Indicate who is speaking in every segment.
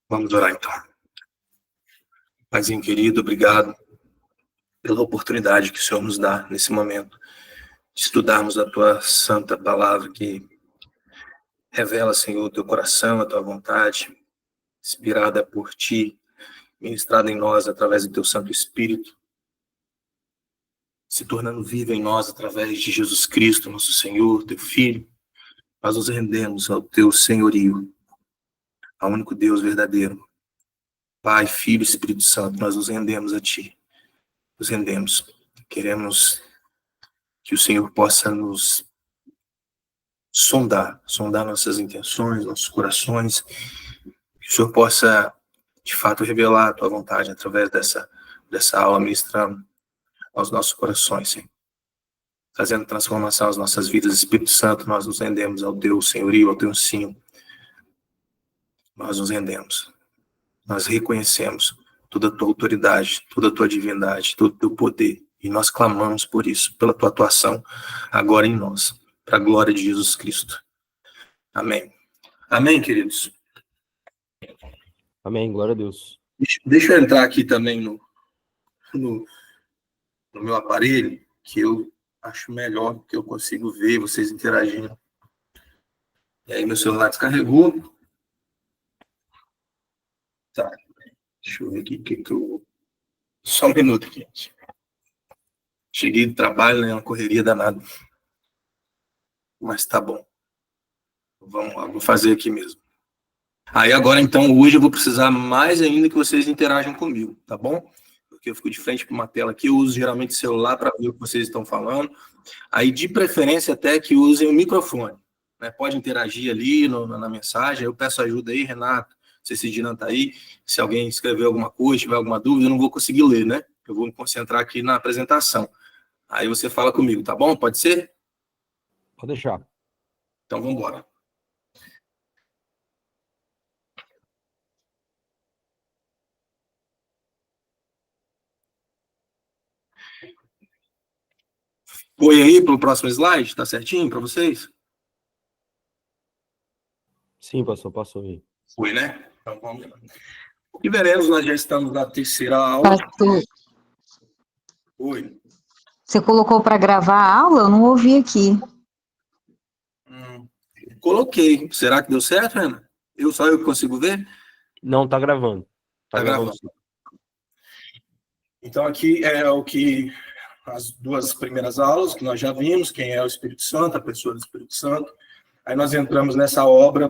Speaker 1: Vamos orar então. Paizinho querido, obrigado pela oportunidade que o Senhor nos dá nesse momento de estudarmos a tua santa palavra que revela, Senhor, o teu coração, a tua vontade, inspirada por ti, ministrada em nós através do teu Santo Espírito, se tornando viva em nós através de Jesus Cristo, nosso Senhor, teu Filho. Nós nos rendemos ao teu senhorio, ao único Deus verdadeiro. Pai, Filho e Espírito Santo, nós nos rendemos a ti. Nos rendemos. Queremos que o Senhor possa nos sondar nossas intenções, nossos corações, que o Senhor possa, de fato, revelar a tua vontade através dessa aula, ministrando aos nossos corações, Senhor. Trazendo transformação às nossas vidas. Espírito Santo, nós nos rendemos ao teu senhorio, ao teu ensino. Nós nos rendemos. Nós reconhecemos toda a tua autoridade, toda a tua divindade, todo o teu poder. E nós clamamos por isso, pela tua atuação agora em nós, para a glória de Jesus Cristo. Amém. Amém, queridos?
Speaker 2: Amém, glória a Deus.
Speaker 1: Deixa eu entrar aqui também no meu aparelho, que eu acho melhor, que eu consigo ver vocês interagindo. E aí meu celular descarregou. Tá. Deixa eu ver aqui que eu... Só um minuto, gente. Cheguei do trabalho, né? Uma correria danada. Mas tá bom. Vamos lá, vou fazer aqui mesmo. Aí agora, então, hoje eu vou precisar mais ainda que vocês interajam comigo, tá bom? Porque eu fico de frente para uma tela aqui, eu uso geralmente celular para ver o que vocês estão falando. Aí, de preferência, até que usem o microfone, né? Pode interagir ali na mensagem. Eu peço ajuda aí, Renato. Não sei se o Dinan tá aí. Se alguém escreveu alguma coisa, tiver alguma dúvida, eu não vou conseguir ler, né? Eu vou me concentrar aqui na apresentação. Aí você fala comigo, tá bom? Pode ser?
Speaker 2: Pode deixar.
Speaker 1: Então, vamos embora. Foi aí para o próximo slide? Tá certinho para vocês?
Speaker 2: Sim, pastor, passou aí.
Speaker 1: Foi, né? Então, vamos lá. E veremos, nós já estamos na terceira aula.
Speaker 3: Pastor,
Speaker 1: Oi.
Speaker 3: você colocou para gravar a aula? Eu não ouvi aqui.
Speaker 1: Coloquei. Será que deu certo, Ana? Só eu que consigo ver?
Speaker 2: Não, tá gravando.
Speaker 1: Tá gravando. Então, aqui é o que as duas primeiras aulas que nós já vimos, quem é o Espírito Santo, a pessoa do Espírito Santo. Aí nós entramos nessa obra,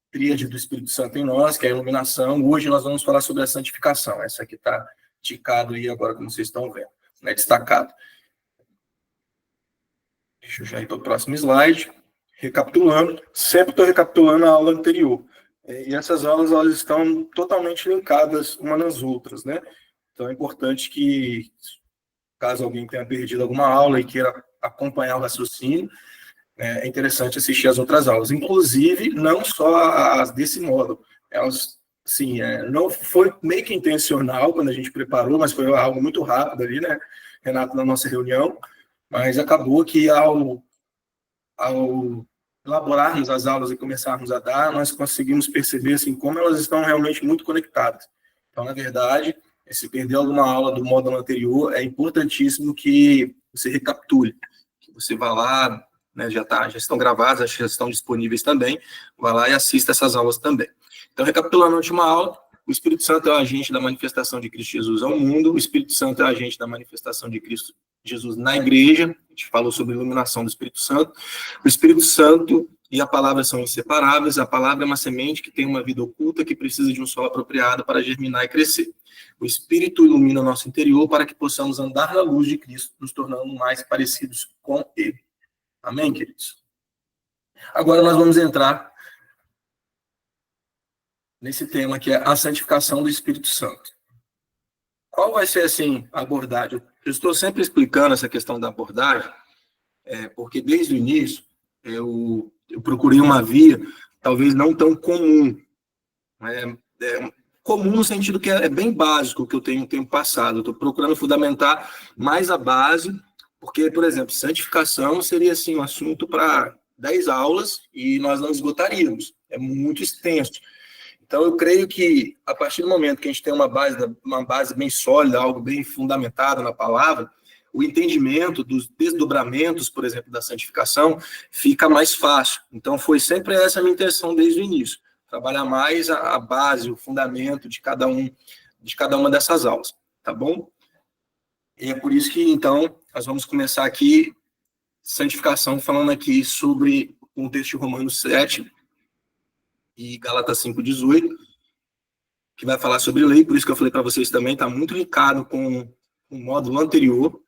Speaker 1: tríade do Espírito Santo em nós, que é a iluminação. Hoje nós vamos falar sobre a santificação. Essa aqui está ticado aí agora, como vocês estão vendo, né, destacado. Deixa eu já ir para o próximo slide. Recapitulando, sempre estou recapitulando a aula anterior. E essas aulas, elas estão totalmente linkadas umas nas outras, né? Então é importante que, caso alguém tenha perdido alguma aula e queira acompanhar o raciocínio, é interessante assistir as outras aulas. Inclusive, não só as desse modo. Elas, sim, não foi meio que intencional quando a gente preparou, mas foi algo muito rápido ali, né, Renato, na nossa reunião. Mas acabou que ao elaborarmos as aulas e começarmos a dar, nós conseguimos perceber assim, como elas estão realmente muito conectadas. Então, na verdade, se perder alguma aula do módulo anterior, é importantíssimo que você recapitule, que você vá lá, né, já estão gravadas, acho que já estão disponíveis também, vá lá e assista essas aulas também. Então, recapitulando a última aula, o Espírito Santo é o agente da manifestação de Cristo Jesus ao mundo, o Espírito Santo é o agente da manifestação de Cristo Jesus na igreja. A gente falou sobre a iluminação do Espírito Santo. O Espírito Santo e a palavra são inseparáveis. A palavra é uma semente que tem uma vida oculta, que precisa de um solo apropriado para germinar e crescer. O Espírito ilumina o nosso interior para que possamos andar na luz de Cristo, nos tornando mais parecidos com Ele. Amém, queridos? Agora nós vamos entrar nesse tema que é a santificação do Espírito Santo. Qual vai ser, assim, a abordagem? Eu estou sempre explicando essa questão da abordagem, porque desde o início eu procurei uma via talvez não tão comum. Comum no sentido que é bem básico o que eu tenho passado. Eu estou procurando fundamentar mais a base, porque, por exemplo, santificação seria assim, um assunto para 10 aulas e nós não esgotaríamos. É muito extenso. Então, eu creio que, a partir do momento que a gente tem uma base bem sólida, algo bem fundamentado na palavra, o entendimento dos desdobramentos, por exemplo, da santificação, fica mais fácil. Então, foi sempre essa a minha intenção desde o início, trabalhar mais a base, o fundamento de cada uma dessas aulas, tá bom? E é por isso que, então, nós vamos começar aqui, santificação, falando aqui sobre o contexto de Romanos 7 e Gálatas 5:18, que vai falar sobre lei, por isso que eu falei para vocês também, está muito linkado com o módulo anterior,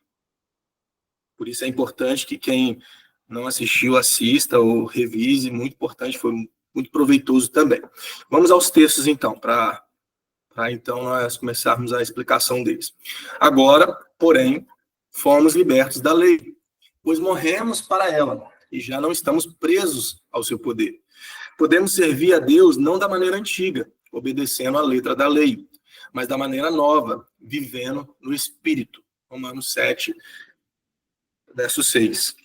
Speaker 1: por isso é importante que quem não assistiu, assista ou revise, muito importante, foi muito proveitoso também. Vamos aos textos, então, para então nós começarmos a explicação deles. Agora, porém, fomos libertos da lei, pois morremos para ela, e já não estamos presos ao seu poder. Podemos servir a Deus não da maneira antiga, obedecendo à letra da lei, mas da maneira nova, vivendo no Espírito. Romanos 7, verso 6.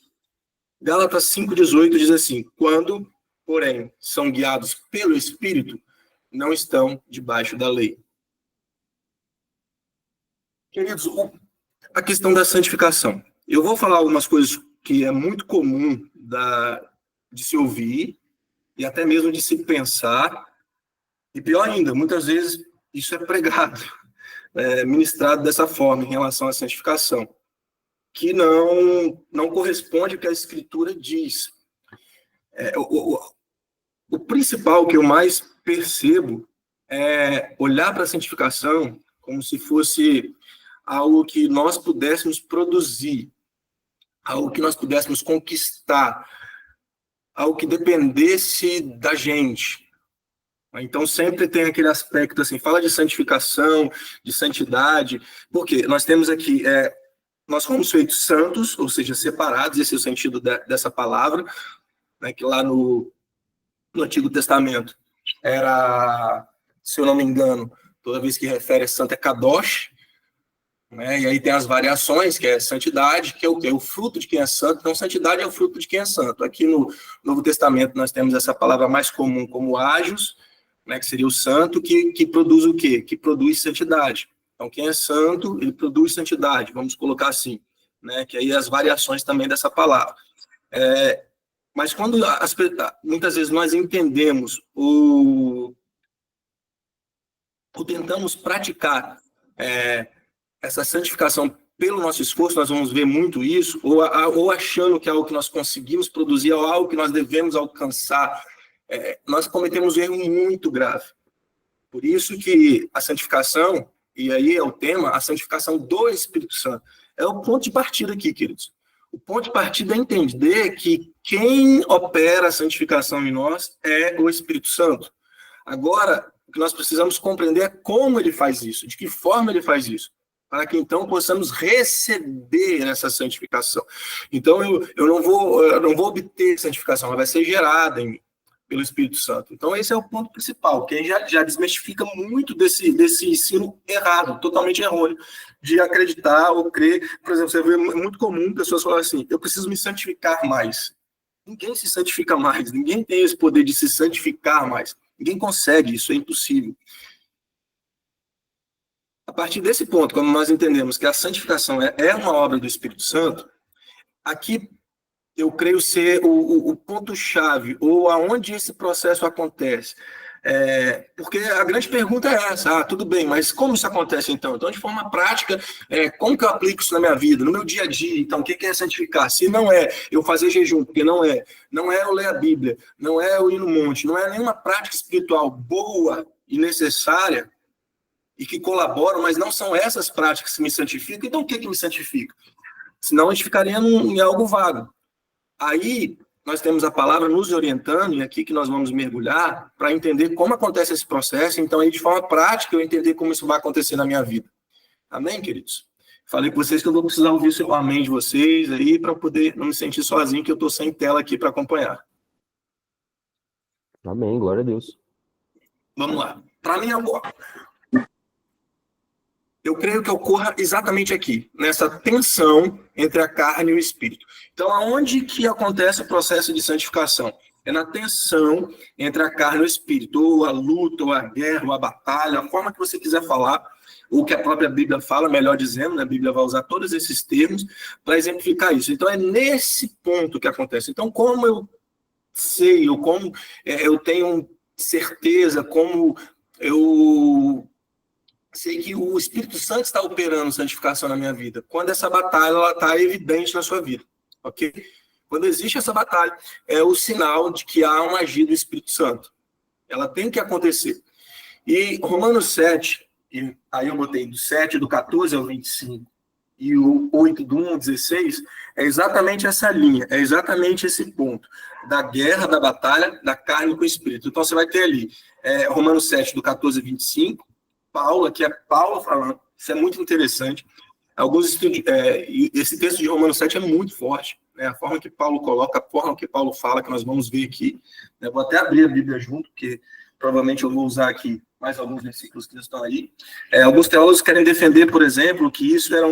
Speaker 1: Gálatas 5:18 diz assim: quando, porém, são guiados pelo Espírito, não estão debaixo da lei. Queridos, a questão da santificação. Eu vou falar algumas coisas que é muito comum de se ouvir e até mesmo de se pensar, e pior ainda, muitas vezes isso é pregado, ministrado dessa forma em relação à santificação, que não corresponde ao que a Escritura diz. O principal que eu mais percebo é olhar para a santificação como se fosse algo que nós pudéssemos produzir, algo que nós pudéssemos conquistar, algo que dependesse da gente. Então, sempre tem aquele aspecto assim, fala de santificação, de santidade, porque nós temos aqui, nós fomos feitos santos, ou seja, separados, esse é o sentido dessa palavra, né, que lá no Antigo Testamento era, se eu não me engano, toda vez que refere a santo é kadosh, né, e aí tem as variações, que é santidade, que é o quê? O fruto de quem é santo. Então, santidade é o fruto de quem é santo. Aqui no Novo Testamento nós temos essa palavra mais comum como ágios, né, que seria o santo, que produz o quê? Que produz santidade. Então, quem é santo, ele produz santidade, vamos colocar assim, né, que aí as variações também dessa palavra. Mas quando muitas vezes nós entendemos ou tentamos praticar essa santificação pelo nosso esforço, nós vamos ver muito isso, ou achando que é algo que nós conseguimos produzir, ou algo que nós devemos alcançar, nós cometemos um erro muito grave. Por isso que a santificação, e aí é o tema, a santificação do Espírito Santo, é o ponto de partida aqui, queridos. O ponto de partida é entender que quem opera a santificação em nós é o Espírito Santo. Agora, o que nós precisamos compreender é como ele faz isso, de que forma ele faz isso, para que então possamos receber essa santificação. Então, eu não vou obter santificação, ela vai ser gerada em mim pelo Espírito Santo. Então, esse é o ponto principal, que já desmistifica muito desse ensino errado, totalmente errôneo, de acreditar ou crer. Por exemplo, você vê muito comum pessoas falarem assim, eu preciso me santificar mais. Ninguém se santifica mais, ninguém tem esse poder de se santificar mais. Ninguém consegue, isso é impossível. A partir desse ponto, quando nós entendemos que a santificação é uma obra do Espírito Santo, aqui eu creio ser o ponto-chave, ou aonde esse processo acontece. Porque a grande pergunta é essa, tudo bem, mas como isso acontece então? Então, de forma prática, como que eu aplico isso na minha vida, no meu dia a dia? Então, o que é santificar? Se não é eu fazer jejum, porque não é eu ler a Bíblia, não é eu ir no monte, não é nenhuma prática espiritual boa e necessária, e que colaboram, mas não são essas práticas que me santificam, então o que me santifica? Senão a gente ficaria em algo vago. Aí, nós temos a palavra nos orientando, e aqui que nós vamos mergulhar, para entender como acontece esse processo, então aí de forma prática eu entender como isso vai acontecer na minha vida. Amém, queridos? Falei com vocês que eu vou precisar ouvir o seu amém de vocês aí, para poder não me sentir sozinho, que eu estou sem tela aqui para acompanhar.
Speaker 2: Amém, glória a Deus.
Speaker 1: Vamos lá. Para mim, agora, eu creio que ocorra exatamente aqui, nessa tensão entre a carne e o espírito. Então, aonde que acontece o processo de santificação? É na tensão entre a carne e o espírito, ou a luta, ou a guerra, ou a batalha, a forma que você quiser falar, ou que a própria Bíblia fala, melhor dizendo, né? A Bíblia vai usar todos esses termos para exemplificar isso. Então, é nesse ponto que acontece. Então, como eu sei, ou como eu tenho certeza, como eu sei que o Espírito Santo está operando santificação na minha vida, quando essa batalha está evidente na sua vida, ok? Quando existe essa batalha, é o sinal de que há um agir do Espírito Santo. Ela tem que acontecer. E Romanos 7, e aí eu botei do 7, do 14 ao 25, e o 8, do 1 ao 16, é exatamente essa linha, é exatamente esse ponto, da guerra, da batalha, da carne com o Espírito. Então você vai ter ali, Romanos 7, do 14 ao 25, Paulo, aqui é Paulo falando, isso é muito interessante. Esse texto de Romanos 7 é muito forte, né? A forma que Paulo coloca, a forma que Paulo fala, que nós vamos ver aqui. Eu vou até abrir a Bíblia junto, porque provavelmente eu vou usar aqui mais alguns versículos que estão aí. Alguns teólogos querem defender, por exemplo, que isso era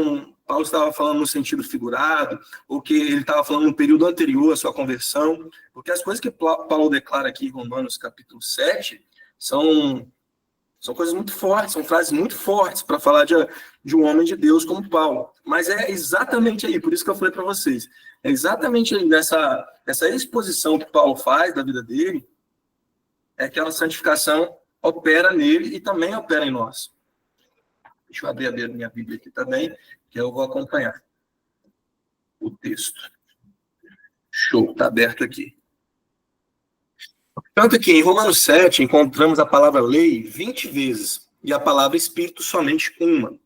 Speaker 1: Paulo estava falando no sentido figurado, ou que ele estava falando no período anterior à sua conversão, porque as coisas que Paulo declara aqui em Romanos capítulo 7 são coisas muito fortes, são frases muito fortes para falar de um homem de Deus como Paulo. Mas é exatamente aí, por isso que eu falei para vocês, é exatamente aí nessa exposição que Paulo faz da vida dele, é que a santificação opera nele e também opera em nós. Deixa eu abrir a minha Bíblia aqui também, que eu vou acompanhar o texto. Show, está aberto aqui. Tanto que em Romanos 7 encontramos a palavra lei 20 vezes e a palavra espírito somente uma.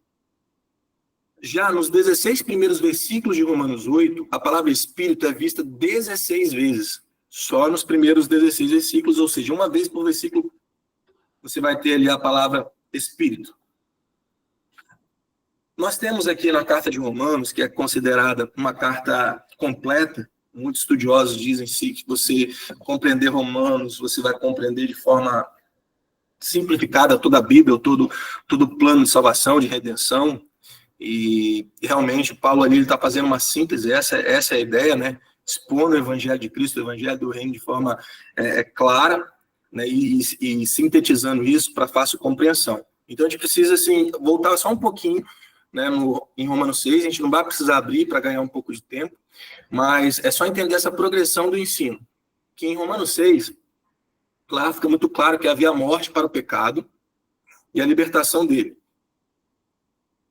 Speaker 1: Já nos 16 primeiros versículos de Romanos 8, a palavra espírito é vista 16 vezes. Só nos primeiros 16 versículos, ou seja, uma vez por versículo, você vai ter ali a palavra espírito. Nós temos aqui na carta de Romanos, que é considerada uma carta completa. Muitos estudiosos dizem sim, que você compreender Romanos, você vai compreender de forma simplificada toda a Bíblia, todo o plano de salvação, de redenção. E realmente Paulo ali está fazendo uma síntese, essa é a ideia, né? Expondo o Evangelho de Cristo, o Evangelho do Reino de forma clara, né? E sintetizando isso para fácil compreensão. Então a gente precisa assim, voltar só um pouquinho, né, em Romanos 6, a gente não vai precisar abrir para ganhar um pouco de tempo, mas é só entender essa progressão do ensino. Que em Romanos 6, lá fica muito claro que havia morte para o pecado e a libertação dele.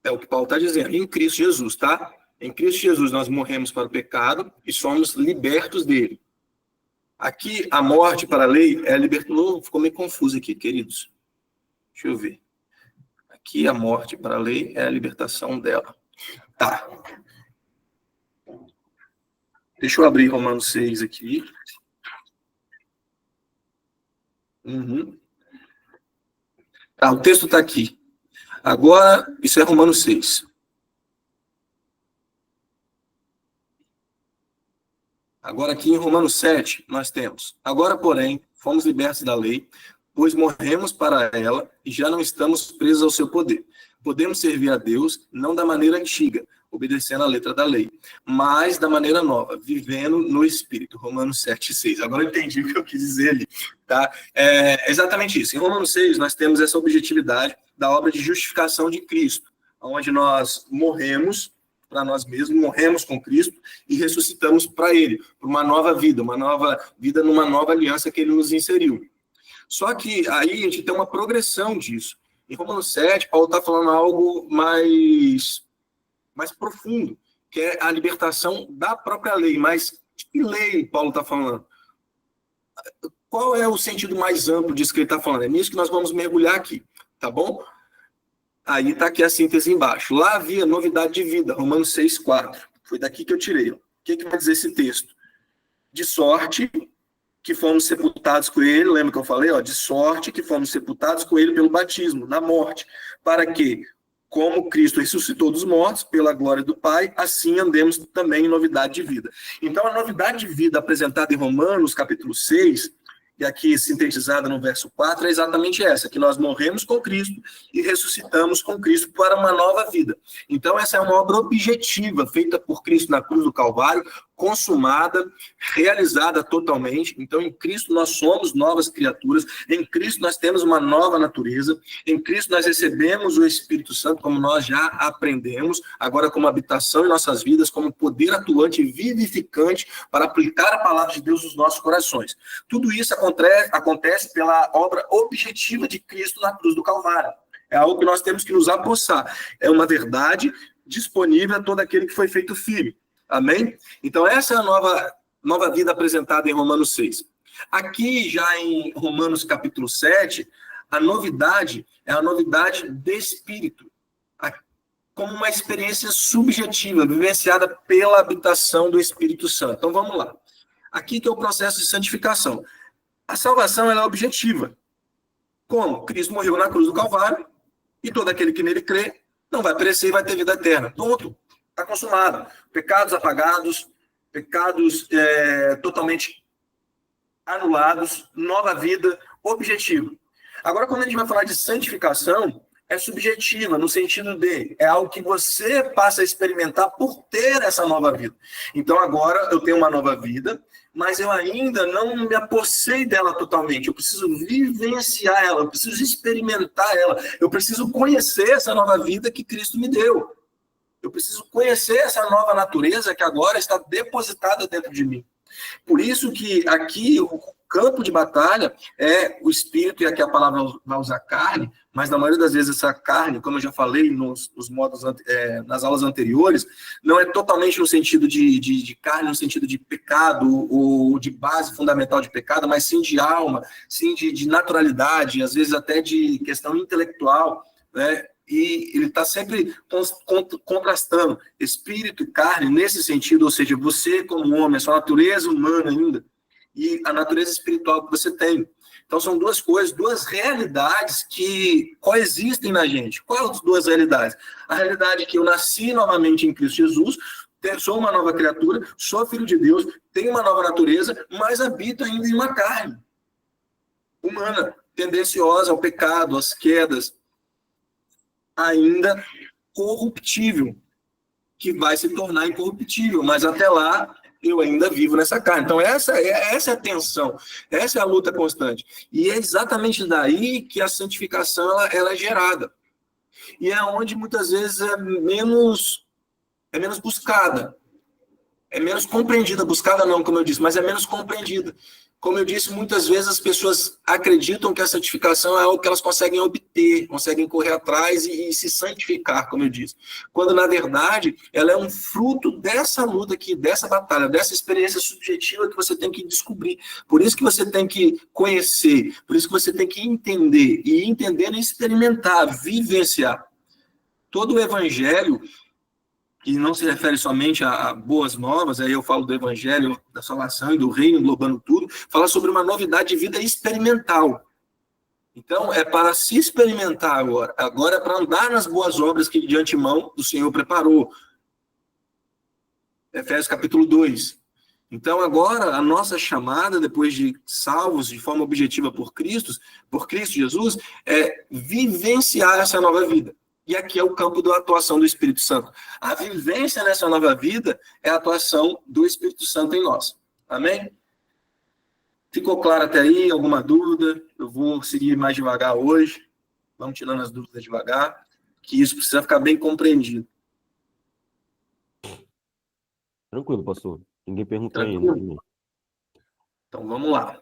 Speaker 1: É o que Paulo está dizendo, em Cristo Jesus, tá? Em Cristo Jesus nós morremos para o pecado e somos libertos dele. Aqui, a morte para a lei é a libertação. Ficou meio confuso aqui, queridos. Deixa eu ver. Aqui, a morte para a lei é a libertação dela. Tá. Deixa eu abrir Romanos 6 aqui. Tá, o texto está aqui. Agora, isso é Romanos 6. Agora, aqui em Romanos 7, nós temos: agora, porém, fomos libertos da lei, pois morremos para ela e já não estamos presos ao seu poder. Podemos servir a Deus não da maneira antiga, obedecendo à letra da lei, mas da maneira nova, vivendo no Espírito. Romanos 7:6. Agora eu entendi o que eu quis dizer ali. Tá? É exatamente isso. Em Romanos 6, nós temos essa objetividade da obra de justificação de Cristo, onde nós morremos para nós mesmos, morremos com Cristo e ressuscitamos para Ele, para uma nova vida numa nova aliança que Ele nos inseriu. Só que aí a gente tem uma progressão disso. Em Romanos 7, Paulo está falando algo mais profundo, que é a libertação da própria lei. Mas que lei Paulo está falando? Qual é o sentido mais amplo disso que ele está falando? É nisso que nós vamos mergulhar aqui, tá bom? Aí está aqui a síntese embaixo. Lá havia novidade de vida, Romanos 6:4. Foi daqui que eu tirei. O que vai dizer esse texto? De sorte que fomos sepultados com ele, lembra que eu falei? De sorte que fomos sepultados com ele pelo batismo, na morte, para que, como Cristo ressuscitou dos mortos, pela glória do Pai, assim andemos também em novidade de vida. Então, a novidade de vida apresentada em Romanos, capítulo 6, e aqui sintetizada no verso 4, é exatamente essa, que nós morremos com Cristo e ressuscitamos com Cristo para uma nova vida. Então, essa é uma obra objetiva, feita por Cristo na cruz do Calvário, consumada, realizada totalmente. Então, em Cristo nós somos novas criaturas, em Cristo nós temos uma nova natureza, em Cristo nós recebemos o Espírito Santo, como nós já aprendemos, agora como habitação em nossas vidas, como poder atuante e vivificante para aplicar a palavra de Deus nos nossos corações. Tudo isso acontece pela obra objetiva de Cristo na cruz do Calvário. É algo que nós temos que nos apossar. É uma verdade disponível a todo aquele que foi feito filho. Amém? Então, essa é a nova vida apresentada em Romanos 6. Aqui, já em Romanos capítulo 7, a novidade é a novidade de espírito, como uma experiência subjetiva, vivenciada pela habitação do Espírito Santo. Então, vamos lá. Aqui que é o processo de santificação. A salvação ela é objetiva. Como? Cristo morreu na cruz do Calvário, e todo aquele que nele crê não vai perecer e vai ter vida eterna. Ponto. Está consumado. Pecados apagados, pecados totalmente anulados, nova vida, objetivo. Agora, quando a gente vai falar de santificação, é subjetiva, no sentido de é algo que você passa a experimentar por ter essa nova vida. Então, agora eu tenho uma nova vida, mas eu ainda não me apossei dela totalmente. Eu preciso vivenciar ela, eu preciso experimentar ela, eu preciso conhecer essa nova vida que Cristo me deu. Eu preciso conhecer essa nova natureza que agora está depositada dentro de mim. Por isso que aqui o campo de batalha é o espírito, e aqui a palavra vai usar carne, mas na maioria das vezes essa carne, como eu já falei nas aulas anteriores, não é totalmente no sentido de carne, no sentido de pecado, ou de base fundamental de pecado, mas sim de alma, sim de naturalidade, às vezes até de questão intelectual, né? E ele está sempre contrastando espírito e carne nesse sentido, ou seja, você como homem, a sua natureza humana ainda, e a natureza espiritual que você tem. Então são duas coisas, duas realidades que coexistem na gente. Quais as duas realidades? A realidade é que eu nasci novamente em Cristo Jesus, sou uma nova criatura, sou filho de Deus, tenho uma nova natureza, mas habito ainda em uma carne humana, tendenciosa ao pecado, às quedas, ainda corruptível, que vai se tornar incorruptível, mas até lá eu ainda vivo nessa carne. Então essa é a tensão, essa é a luta constante. E é exatamente daí que a santificação ela é gerada. E é onde muitas vezes é menos buscada, é menos compreendida. Buscada não, como eu disse, mas é menos compreendida. Como eu disse, muitas vezes as pessoas acreditam que a santificação é algo que elas conseguem obter, conseguem correr atrás e se santificar, como eu disse. Quando, na verdade, ela é um fruto dessa luta aqui, dessa batalha, dessa experiência subjetiva que você tem que descobrir. Por isso que você tem que conhecer, por isso que você tem que entender, e entender e experimentar, vivenciar. Todo o evangelho, que não se refere somente a boas novas, aí eu falo do evangelho, da salvação e do reino, englobando tudo, fala sobre uma novidade de vida experimental. Então, é para se experimentar agora é para andar nas boas obras que de antemão o Senhor preparou. Efésios capítulo 2. Então, agora, a nossa chamada, depois de salvos de forma objetiva por Cristo Jesus, é vivenciar essa nova vida. E aqui é o campo da atuação do Espírito Santo. A vivência nessa nova vida é a atuação do Espírito Santo em nós. Amém? Ficou claro até aí? Alguma dúvida? Eu vou seguir mais devagar hoje. Vamos tirando as dúvidas devagar, que isso precisa ficar bem compreendido.
Speaker 2: Tranquilo, pastor. Ninguém perguntou
Speaker 1: Tranquilo.
Speaker 2: ainda.
Speaker 1: Então, vamos lá.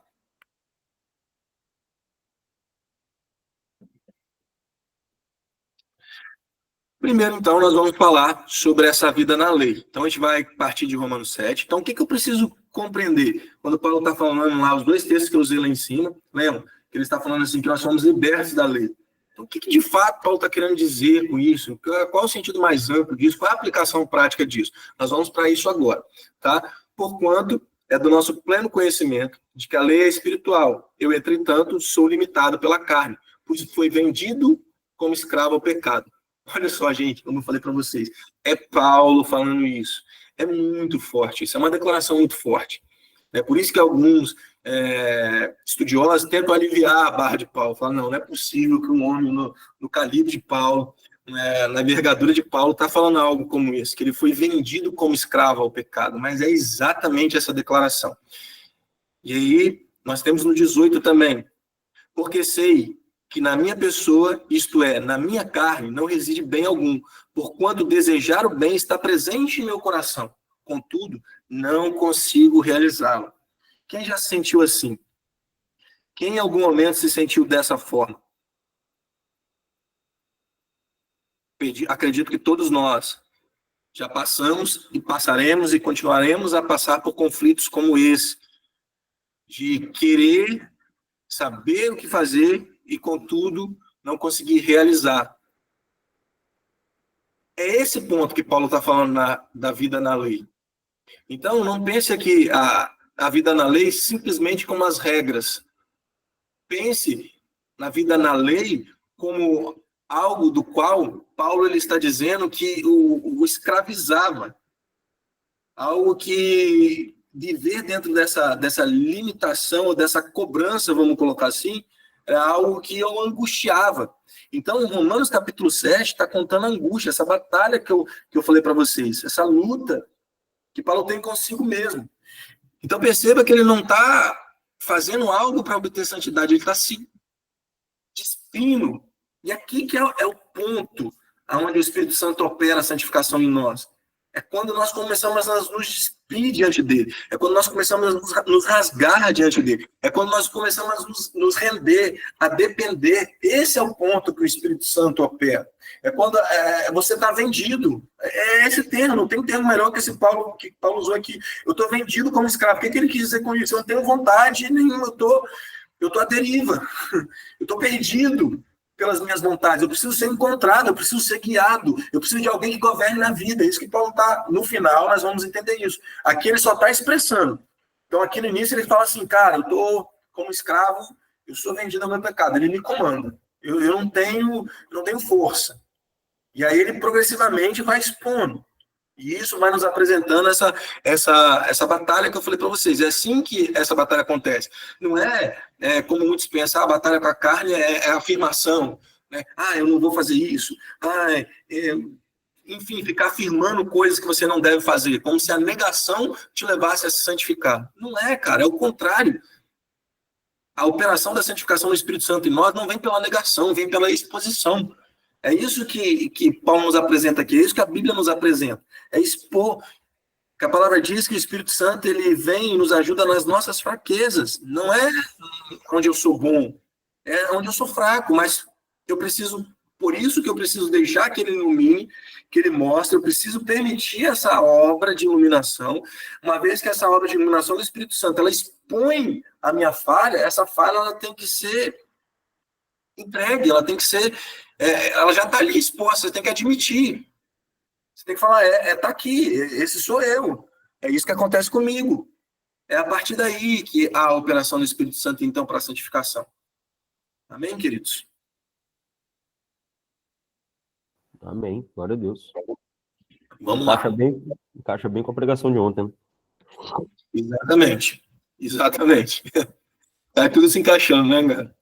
Speaker 1: Primeiro, então, nós vamos falar sobre essa vida na lei. Então, a gente vai partir de Romanos 7. Então, o que eu preciso compreender? Quando Paulo está falando lá, os dois textos que eu usei lá em cima, lembra? Que ele está falando assim, que nós somos libertos da lei. Então, o que de fato Paulo está querendo dizer com isso? Qual o sentido mais amplo disso? Qual a aplicação prática disso? Nós vamos para isso agora, tá? Porquanto é do nosso pleno conhecimento de que a lei é espiritual. Eu, entretanto, sou limitado pela carne, pois foi vendido como escravo ao pecado. Olha só, gente, como eu falei para vocês, é Paulo falando isso. É muito forte, isso é uma declaração muito forte. É por isso que alguns estudiosos tentam aliviar a barra de Paulo. Falam, não é possível que um homem no calibre de Paulo, na envergadura de Paulo, está falando algo como isso, que ele foi vendido como escravo ao pecado. Mas é exatamente essa declaração. E aí, nós temos no 18 também. Porque sei que na minha pessoa, isto é, na minha carne, não reside bem algum, porquanto desejar o bem está presente em meu coração. Contudo, não consigo realizá-lo. Quem já se sentiu assim? Quem em algum momento se sentiu dessa forma? Acredito que todos nós já passamos e passaremos e continuaremos a passar por conflitos como esse, de querer saber o que fazer e, contudo, não conseguir realizar. É esse ponto que Paulo está falando da vida na lei. Então, não pense aqui a vida na lei simplesmente como as regras. Pense na vida na lei como algo do qual Paulo ele está dizendo que o escravizava. Algo que viver dentro dessa limitação, ou dessa cobrança, vamos colocar assim, é algo que eu angustiava. Então, em Romanos capítulo 7, está contando a angústia, essa batalha que eu falei para vocês, essa luta que Paulo tem consigo mesmo. Então, perceba que ele não está fazendo algo para obter santidade, ele está se despindo. E aqui que é o ponto onde o Espírito Santo opera a santificação em nós. É quando nós começamos a nos despir diante dele. É quando nós começamos a nos rasgar diante dele. É quando nós começamos a nos render, a depender. Esse é o ponto que o Espírito Santo opera. É quando você está vendido. É esse termo, não tem um termo melhor que esse que Paulo usou aqui. Eu estou vendido como escravo. O que ele quis dizer com isso? Eu não tenho vontade nenhuma, eu estou à deriva. Eu estou perdido pelas minhas vontades, eu preciso ser encontrado, eu preciso ser guiado, eu preciso de alguém que governe na vida. É isso que Paulo está, no final, nós vamos entender isso. Aqui ele só está expressando. Então, aqui no início, ele fala assim, cara, eu estou como escravo, eu sou vendido ao meu pecado, ele me comanda. Eu não tenho força. E aí ele progressivamente vai expondo. E isso vai nos apresentando essa batalha que eu falei para vocês. É assim que essa batalha acontece. Não é como muitos pensam, a batalha com a carne é afirmação. Né? Eu não vou fazer isso. Enfim, ficar afirmando coisas que você não deve fazer, como se a negação te levasse a se santificar. Não é, cara, é o contrário. A operação da santificação do Espírito Santo em nós não vem pela negação, vem pela exposição. É isso que Paulo nos apresenta aqui, é isso que a Bíblia nos apresenta. É expor. Que a palavra diz que o Espírito Santo ele vem e nos ajuda nas nossas fraquezas. Não é onde eu sou bom, é onde eu sou fraco, mas eu preciso, por isso que eu preciso deixar que ele ilumine, que ele mostre, eu preciso permitir essa obra de iluminação, uma vez que essa obra de iluminação do Espírito Santo, ela expõe a minha falha, essa falha ela tem que ser entregue, ela tem que ser, ela já está ali exposta, você tem que admitir. Você tem que falar, tá aqui, esse sou eu. É isso que acontece comigo. É a partir daí que há a operação do Espírito Santo, então, para a santificação. Amém, queridos?
Speaker 2: Amém, glória a Deus.
Speaker 1: Vamos lá.
Speaker 2: Encaixa bem com a pregação de ontem.
Speaker 1: Exatamente. Tá tudo se encaixando, né, cara?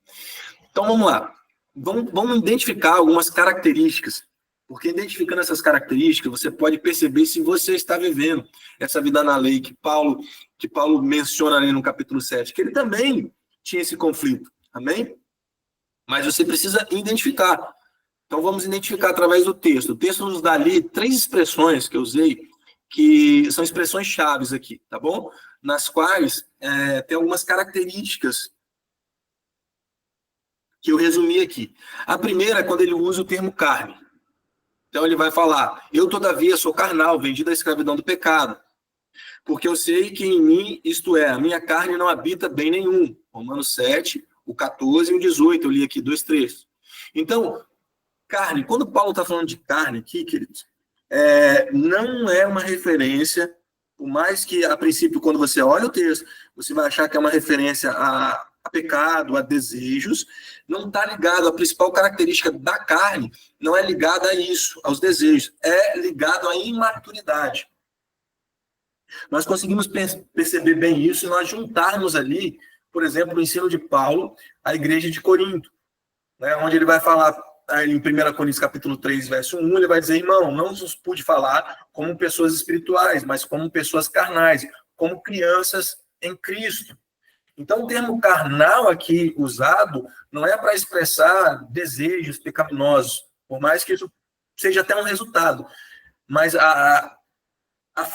Speaker 1: Então, vamos lá. Vamos identificar algumas características, porque identificando essas características, você pode perceber se você está vivendo essa vida na lei que Paulo menciona ali no capítulo 7, que ele também tinha esse conflito, amém? Mas você precisa identificar. Então, vamos identificar através do texto. O texto nos dá ali 3 expressões que eu usei, que são expressões chaves aqui, tá bom? Nas quais tem algumas características que eu resumi aqui. A primeira é quando ele usa o termo carne. Então ele vai falar, eu todavia sou carnal, vendido à escravidão do pecado, porque eu sei que em mim, isto é, a minha carne não habita bem nenhum. Romanos 7, o 14 e o 18, eu li aqui 2 trechos. Então, carne, quando Paulo está falando de carne aqui, queridos, não é uma referência, por mais que a princípio, quando você olha o texto, você vai achar que é uma referência a pecado, a desejos, não está ligado, a principal característica da carne não é ligada a isso, aos desejos, é ligado à imaturidade. Nós conseguimos perceber bem isso e nós juntarmos ali por exemplo, no ensino de Paulo, à igreja de Corinto, né, onde ele vai falar em 1 Coríntios capítulo 3, verso 1, ele vai dizer, irmão, não vos pude falar como pessoas espirituais, mas como pessoas carnais, como crianças em Cristo. Então, o termo carnal aqui usado não é para expressar desejos pecaminosos, por mais que isso seja até um resultado. Mas a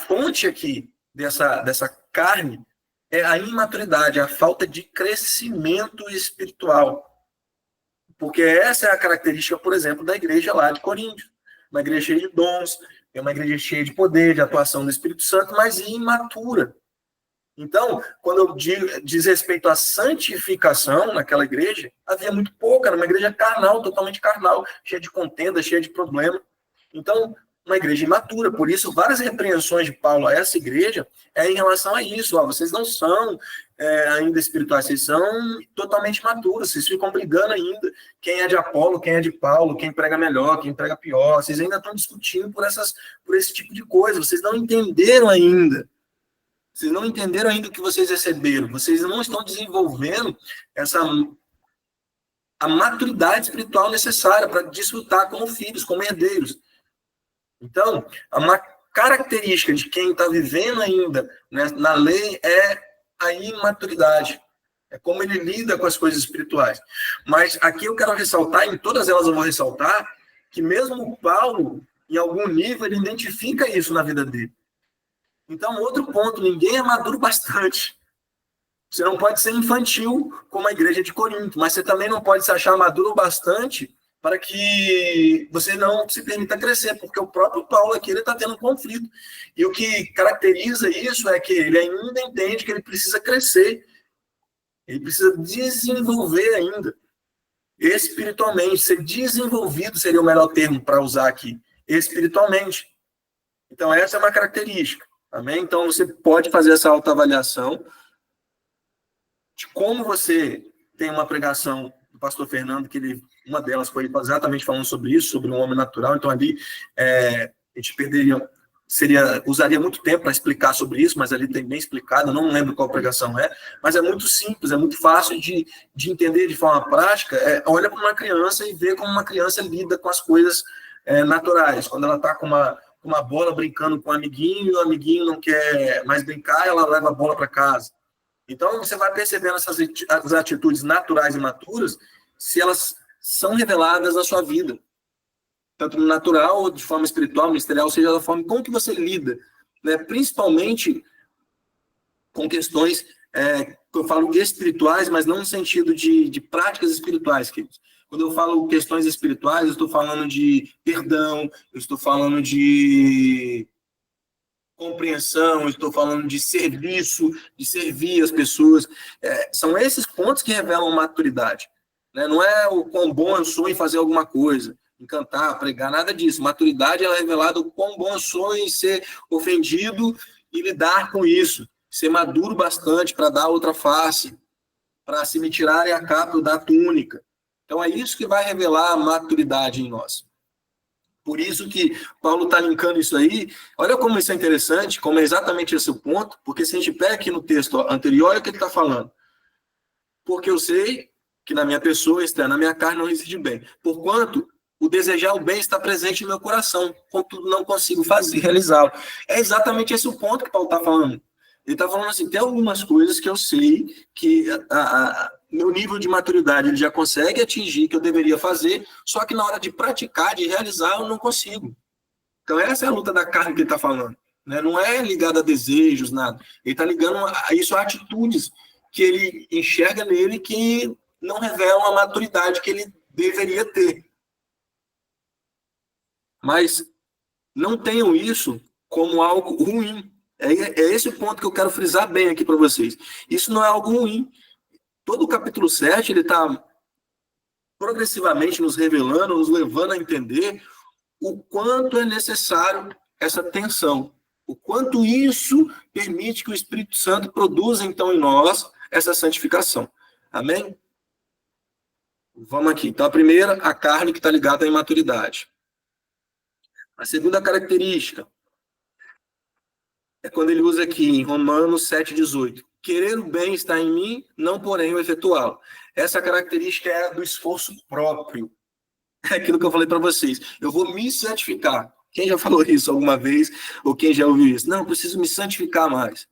Speaker 1: fonte aqui dessa carne é a imaturidade, a falta de crescimento espiritual. Porque essa é a característica, por exemplo, da igreja lá de Corinto. Uma igreja cheia de dons, é uma igreja cheia de poder, de atuação do Espírito Santo, mas imatura. Então, quando eu diz respeito à santificação naquela igreja, havia muito pouco, era uma igreja carnal, totalmente carnal, cheia de contenda, cheia de problema. Então, uma igreja imatura. Por isso, várias repreensões de Paulo a essa igreja é em relação a isso. Ó, vocês não são ainda espirituais, vocês são totalmente imaturos, vocês ficam brigando ainda. Quem é de Apolo, quem é de Paulo, quem prega melhor, quem prega pior. Vocês ainda estão discutindo por esse tipo de coisa. Vocês não entenderam ainda. Vocês não entenderam ainda o que vocês receberam. Vocês não estão desenvolvendo a maturidade espiritual necessária para desfrutar como filhos, como herdeiros. Então, uma característica de quem está vivendo ainda, né, na lei é a imaturidade. É como ele lida com as coisas espirituais. Mas aqui eu quero ressaltar, em todas elas eu vou ressaltar, que mesmo Paulo, em algum nível, ele identifica isso na vida dele. Então, outro ponto, ninguém é maduro bastante. Você não pode ser infantil como a igreja de Corinto, mas você também não pode se achar maduro bastante para que você não se permita crescer, porque o próprio Paulo aqui está tendo um conflito. E o que caracteriza isso é que ele ainda entende que ele precisa crescer, ele precisa desenvolver ainda, espiritualmente. Ser desenvolvido seria o melhor termo para usar aqui, espiritualmente. Então, essa é uma característica. Amém? Então, você pode fazer essa autoavaliação de como você tem uma pregação do pastor Fernando, que uma delas foi exatamente falando sobre isso, sobre um homem natural. Então, ali, a gente usaria muito tempo para explicar sobre isso, mas ali tem bem explicado, eu não lembro qual pregação é, mas é muito simples, é muito fácil de entender de forma prática. Olha para uma criança e vê como uma criança lida com as coisas naturais. Quando ela está com uma bola brincando com um amiguinho, e o amiguinho não quer mais brincar, ela leva a bola para casa. Então, você vai percebendo as atitudes naturais e maturas, se elas são reveladas na sua vida. Tanto no natural, ou de forma espiritual, ministerial, ou seja, da forma como que você lida, né? Principalmente com questões, que eu falo espirituais, mas não no sentido de práticas espirituais, queridos. Quando eu falo questões espirituais, eu estou falando de perdão, eu estou falando de compreensão, eu estou falando de serviço, de servir as pessoas. São esses pontos que revelam maturidade. Né? Não é o quão bom eu sou em fazer alguma coisa, em cantar, pregar, nada disso. Maturidade ela é revelada o quão bom eu sou em ser ofendido e lidar com isso. Ser maduro bastante para dar outra face, para se me tirarem a capa, eu dar a túnica. Então, é isso que vai revelar a maturidade em nós. Por isso que Paulo está linkando isso aí. Olha como isso é interessante, como é exatamente esse o ponto, porque se a gente pega aqui no texto anterior, olha o que ele está falando. Porque eu sei que na minha pessoa, externa, na minha carne, não reside bem. Porquanto, o desejar o bem está presente no meu coração, contudo não consigo realizá-lo. É exatamente esse o ponto que Paulo está falando. Ele está falando assim, tem algumas coisas que eu sei que meu nível de maturidade ele já consegue atingir, que eu deveria fazer, só que na hora de praticar, de realizar, eu não consigo. Então essa é a luta da carne que ele está falando. Né? Não é ligado a desejos, nada. Ele está ligando a isso a atitudes que ele enxerga nele que não revelam a maturidade que ele deveria ter. Mas não tenham isso como algo ruim. É esse o ponto que eu quero frisar bem aqui para vocês. Isso não é algo ruim. Todo o capítulo 7, ele está progressivamente nos revelando, nos levando a entender o quanto é necessário essa tensão. O quanto isso permite que o Espírito Santo produza, então, em nós essa santificação. Amém? Vamos aqui. Então, a primeira, a carne que está ligada à imaturidade. A segunda característica é quando ele usa aqui em Romanos 7,18, querer o bem está em mim, não porém o efetuá-lo. Essa característica é do esforço próprio. É aquilo que eu falei para vocês. Eu vou me santificar. Quem já falou isso alguma vez? Ou quem já ouviu isso? Não, eu preciso me santificar mais.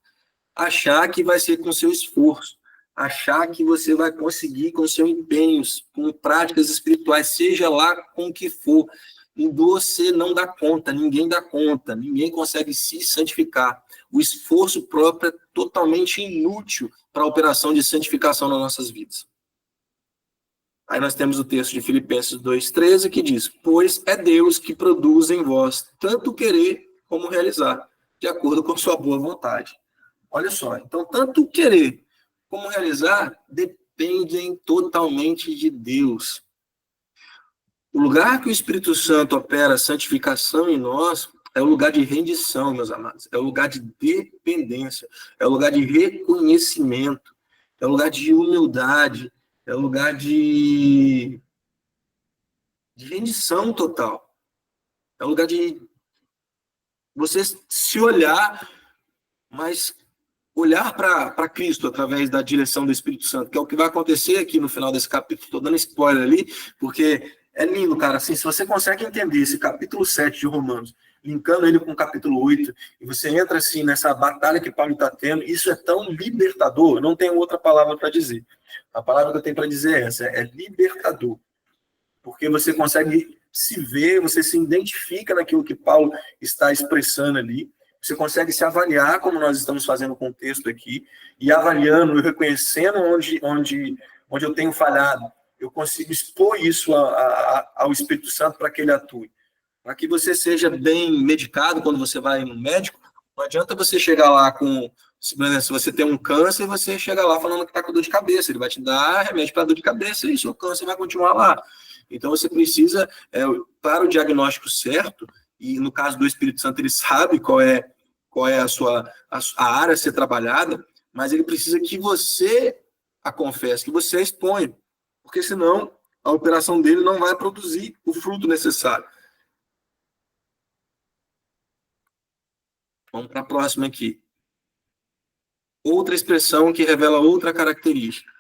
Speaker 1: Achar que vai ser com seu esforço. Achar que você vai conseguir com seu empenho, com práticas espirituais, seja lá com o que for. E você não dá conta, ninguém dá conta, ninguém consegue se santificar. O esforço próprio é totalmente inútil para a operação de santificação nas nossas vidas. Aí nós temos o texto de Filipenses 2,13 que diz: pois é Deus que produz em vós tanto querer como realizar, de acordo com sua boa vontade. Olha só, então tanto querer como realizar dependem totalmente de Deus. O lugar que o Espírito Santo opera a santificação em nós é o lugar de rendição, meus amados. É o lugar de dependência. É o lugar de reconhecimento. É o lugar de humildade. É o lugar de rendição total. É o lugar de você se olhar, mas olhar para Cristo através da direção do Espírito Santo, que é o que vai acontecer aqui no final desse capítulo. Estou dando spoiler ali, porque é lindo, cara. Assim, se você consegue entender esse capítulo 7 de Romanos, linkando ele com o capítulo 8, e você entra assim nessa batalha que Paulo está tendo, isso é tão libertador, não tenho outra palavra para dizer. A palavra que eu tenho para dizer é essa, é libertador. Porque você consegue se ver, você se identifica naquilo que Paulo está expressando ali, você consegue se avaliar, como nós estamos fazendo com o texto aqui, e avaliando, reconhecendo onde eu tenho falhado, eu consigo expor isso ao Espírito Santo para que ele atue. Para que você seja bem medicado quando você vai no médico, não adianta você chegar lá com... Se você tem um câncer, você chega lá falando que está com dor de cabeça, ele vai te dar remédio para dor de cabeça e seu câncer vai continuar lá. Então você precisa, para o diagnóstico certo, e no caso do Espírito Santo ele sabe qual é a área a ser trabalhada, mas ele precisa que você a confesse, que você a exponha, porque senão a operação dele não vai produzir o fruto necessário. Vamos para a próxima aqui. Outra expressão que revela outra característica.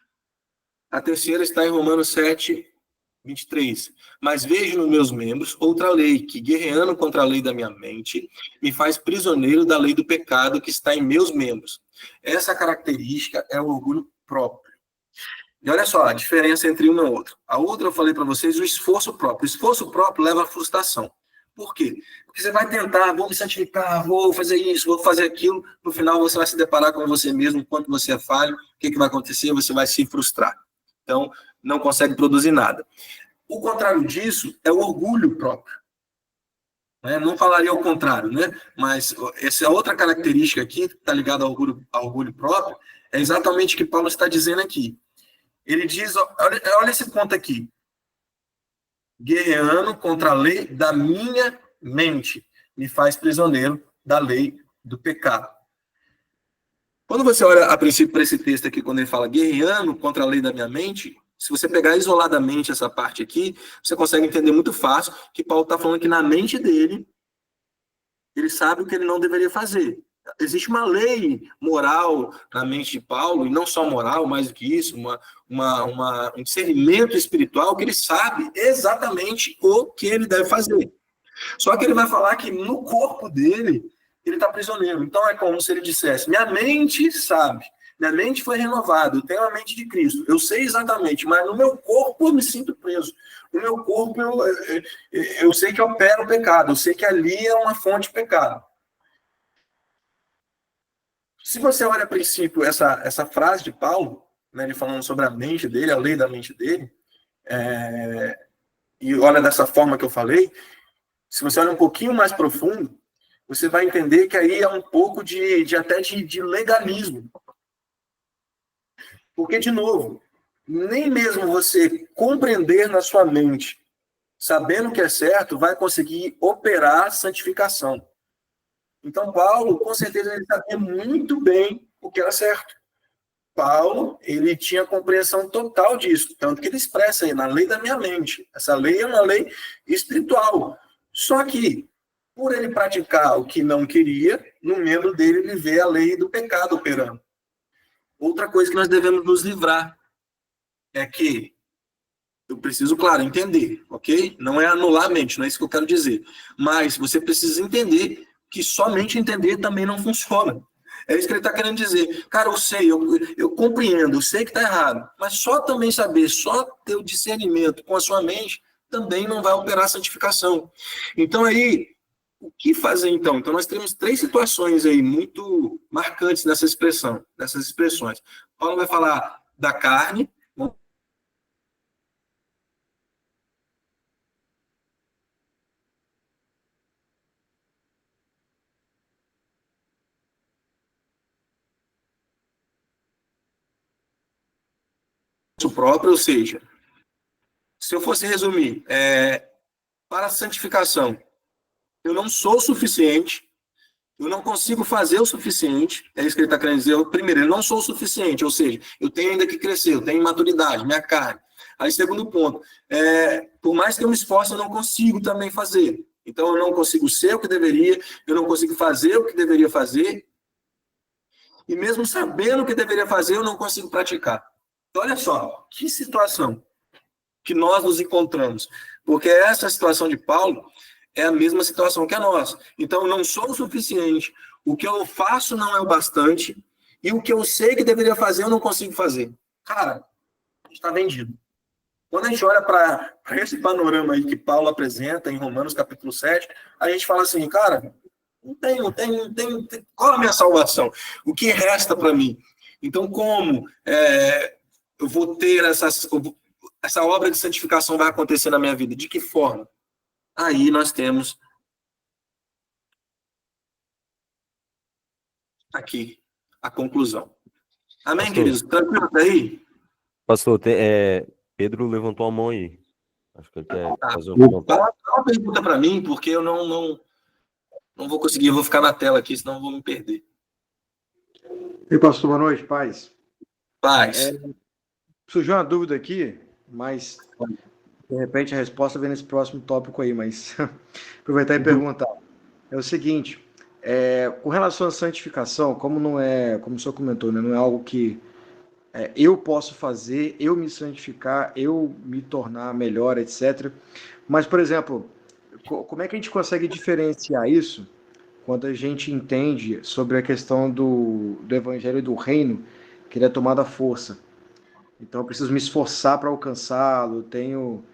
Speaker 1: A terceira está em Romanos 7, 23. Mas vejo nos meus membros outra lei, que, guerreando contra a lei da minha mente, me faz prisioneiro da lei do pecado que está em meus membros. Essa característica é o orgulho próprio. E olha só a diferença entre uma e outra. A outra, eu falei para vocês, o esforço próprio. O esforço próprio leva à frustração. Por quê? Porque você vai tentar, vou me santificar, vou fazer isso, vou fazer aquilo, no final você vai se deparar com você mesmo, enquanto você é falho, o que vai acontecer? Você vai se frustrar. Então, não consegue produzir nada. O contrário disso é o orgulho próprio. Não falaria o contrário, né? Mas essa outra característica aqui, que está ligada ao orgulho próprio, é exatamente o que Paulo está dizendo aqui. Ele diz, olha esse ponto aqui. Guerreando contra a lei da minha mente, me faz prisioneiro da lei do pecado. Quando você olha a princípio para esse texto aqui, quando ele fala guerreando contra a lei da minha mente, se você pegar isoladamente essa parte aqui, você consegue entender muito fácil que Paulo está falando que na mente dele, ele sabe o que ele não deveria fazer. Existe uma lei moral na mente de Paulo, e não só moral, mais do que isso, um discernimento espiritual que ele sabe exatamente o que ele deve fazer. Só que ele vai falar que no corpo dele, ele está prisioneiro. Então é como se ele dissesse, minha mente sabe, minha mente foi renovada, eu tenho a mente de Cristo, eu sei exatamente, mas no meu corpo eu me sinto preso. No meu corpo eu sei que opera o pecado, eu sei que ali é uma fonte de pecado. Se você olha a princípio essa frase de Paulo, né, ele falando sobre a mente dele, a lei da mente dele, e olha dessa forma que eu falei, se você olha um pouquinho mais profundo, você vai entender que aí é um pouco até de legalismo. Porque, de novo, nem mesmo você compreender na sua mente, sabendo o que é certo, vai conseguir operar a santificação. Então, Paulo, com certeza, ele sabia muito bem o que era certo. Paulo, ele tinha compreensão total disso, tanto que ele expressa aí, na lei da minha mente. Essa lei é uma lei espiritual. Só que, por ele praticar o que não queria, no membro dele ele vê a lei do pecado operando. Outra coisa que nós devemos nos livrar é que eu preciso, claro, entender, ok? Não é anular a mente, não é isso que eu quero dizer. Mas você precisa entender que somente entender também não funciona. É isso que ele está querendo dizer. Cara, eu sei, eu compreendo, eu sei que está errado. Mas só também saber, só ter o discernimento com a sua mente, também não vai operar a santificação. Então aí, o que fazer então? Então nós temos 3 situações aí muito marcantes nessa expressão, dessas expressões. Paulo vai falar da carne, próprio, ou seja, se eu fosse resumir, para a santificação, eu não sou o suficiente, eu não consigo fazer o suficiente, é isso que ele está querendo dizer. Primeiro, eu não sou o suficiente, ou seja, eu tenho ainda que crescer, eu tenho maturidade, minha carne. Aí, segundo ponto, por mais que eu me esforce, eu não consigo também fazer. Então, eu não consigo ser o que deveria, eu não consigo fazer o que deveria fazer, e mesmo sabendo o que deveria fazer, eu não consigo praticar. Então, olha só, que situação que nós nos encontramos. Porque essa situação de Paulo é a mesma situação que a nossa. Então, eu não sou o suficiente, o que eu faço não é o bastante, e o que eu sei que deveria fazer, eu não consigo fazer. Cara, a gente está vendido. Quando a gente olha para esse panorama aí que Paulo apresenta em Romanos capítulo 7, a gente fala assim, cara, não tem. Qual a minha salvação? O que resta para mim? Então, como eu vou ter essa obra de santificação vai acontecer na minha vida? De que forma? Aí nós temos aqui a conclusão. Amém,
Speaker 2: Pastor,
Speaker 1: queridos? Tranquilo daí?
Speaker 2: pastor, Pedro levantou a mão aí. Acho que ele quer fazer um
Speaker 1: Dá
Speaker 2: comentário.
Speaker 1: uma pergunta para mim, porque eu não vou conseguir, eu vou ficar na tela aqui, senão eu vou me perder.
Speaker 4: Ei, pastor, boa noite, paz.
Speaker 1: Paz.
Speaker 4: Surgiu uma dúvida aqui, mas de repente a resposta vem nesse próximo tópico aí, mas aproveitar e perguntar. É o seguinte, com relação à santificação, como não é, como o senhor comentou, né, não é algo que eu posso fazer, eu me santificar, eu me tornar melhor, etc. Mas, por exemplo, como é que a gente consegue diferenciar isso quando a gente entende sobre a questão do evangelho do reino, que ele é tomado à força? Então eu preciso me esforçar para alcançá-lo, tenho,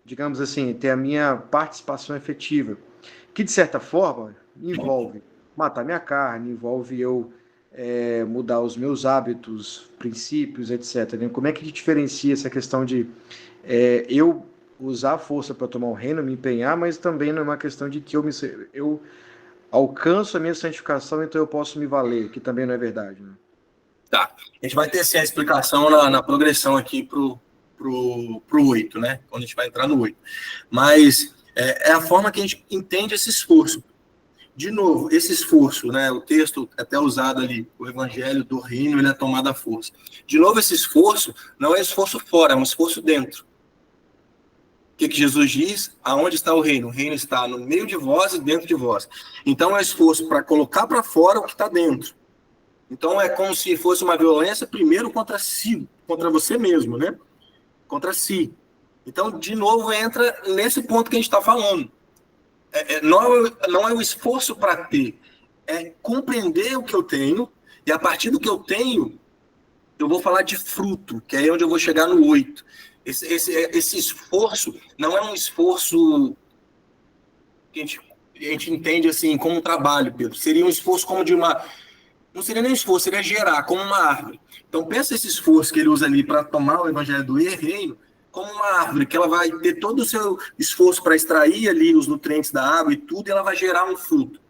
Speaker 4: digamos assim, ter a minha participação efetiva, que de certa forma envolve matar minha carne, envolve eu mudar os meus hábitos, princípios, etc. Né? Como é que a gente diferencia essa questão de eu usar a força para tomar o reino, me empenhar, mas também não é uma questão de que eu alcanço a minha santificação, então eu posso me valer, que também não é verdade, né?
Speaker 1: Tá. A gente vai ter essa explicação na progressão aqui pro 8, né? Quando a gente vai entrar no 8. Mas é a forma que a gente entende esse esforço. De novo, esse esforço, né? O texto até usado ali, o evangelho do reino, ele é tomado à força. De novo, esse esforço não é esforço fora, é um esforço dentro. O que Jesus diz? Aonde está o reino? O reino está no meio de vós e dentro de vós. Então, é esforço para colocar para fora o que está dentro. Então, é como se fosse uma violência primeiro contra si, contra você mesmo, né? Contra si. Então, de novo, entra nesse ponto que a gente está falando. Não é o esforço para ter, é compreender o que eu tenho, e a partir do que eu tenho, eu vou falar de fruto, que é onde eu vou chegar no 8. Esse esforço não é um esforço que a gente entende assim como um trabalho, Pedro. Seria um esforço como de uma... Não seria nem esforço, seria gerar, como uma árvore. Então, pensa esse esforço que ele usa ali para tomar o evangelho do reino como uma árvore, que ela vai ter todo o seu esforço para extrair ali os nutrientes da água e tudo, e ela vai gerar um fruto.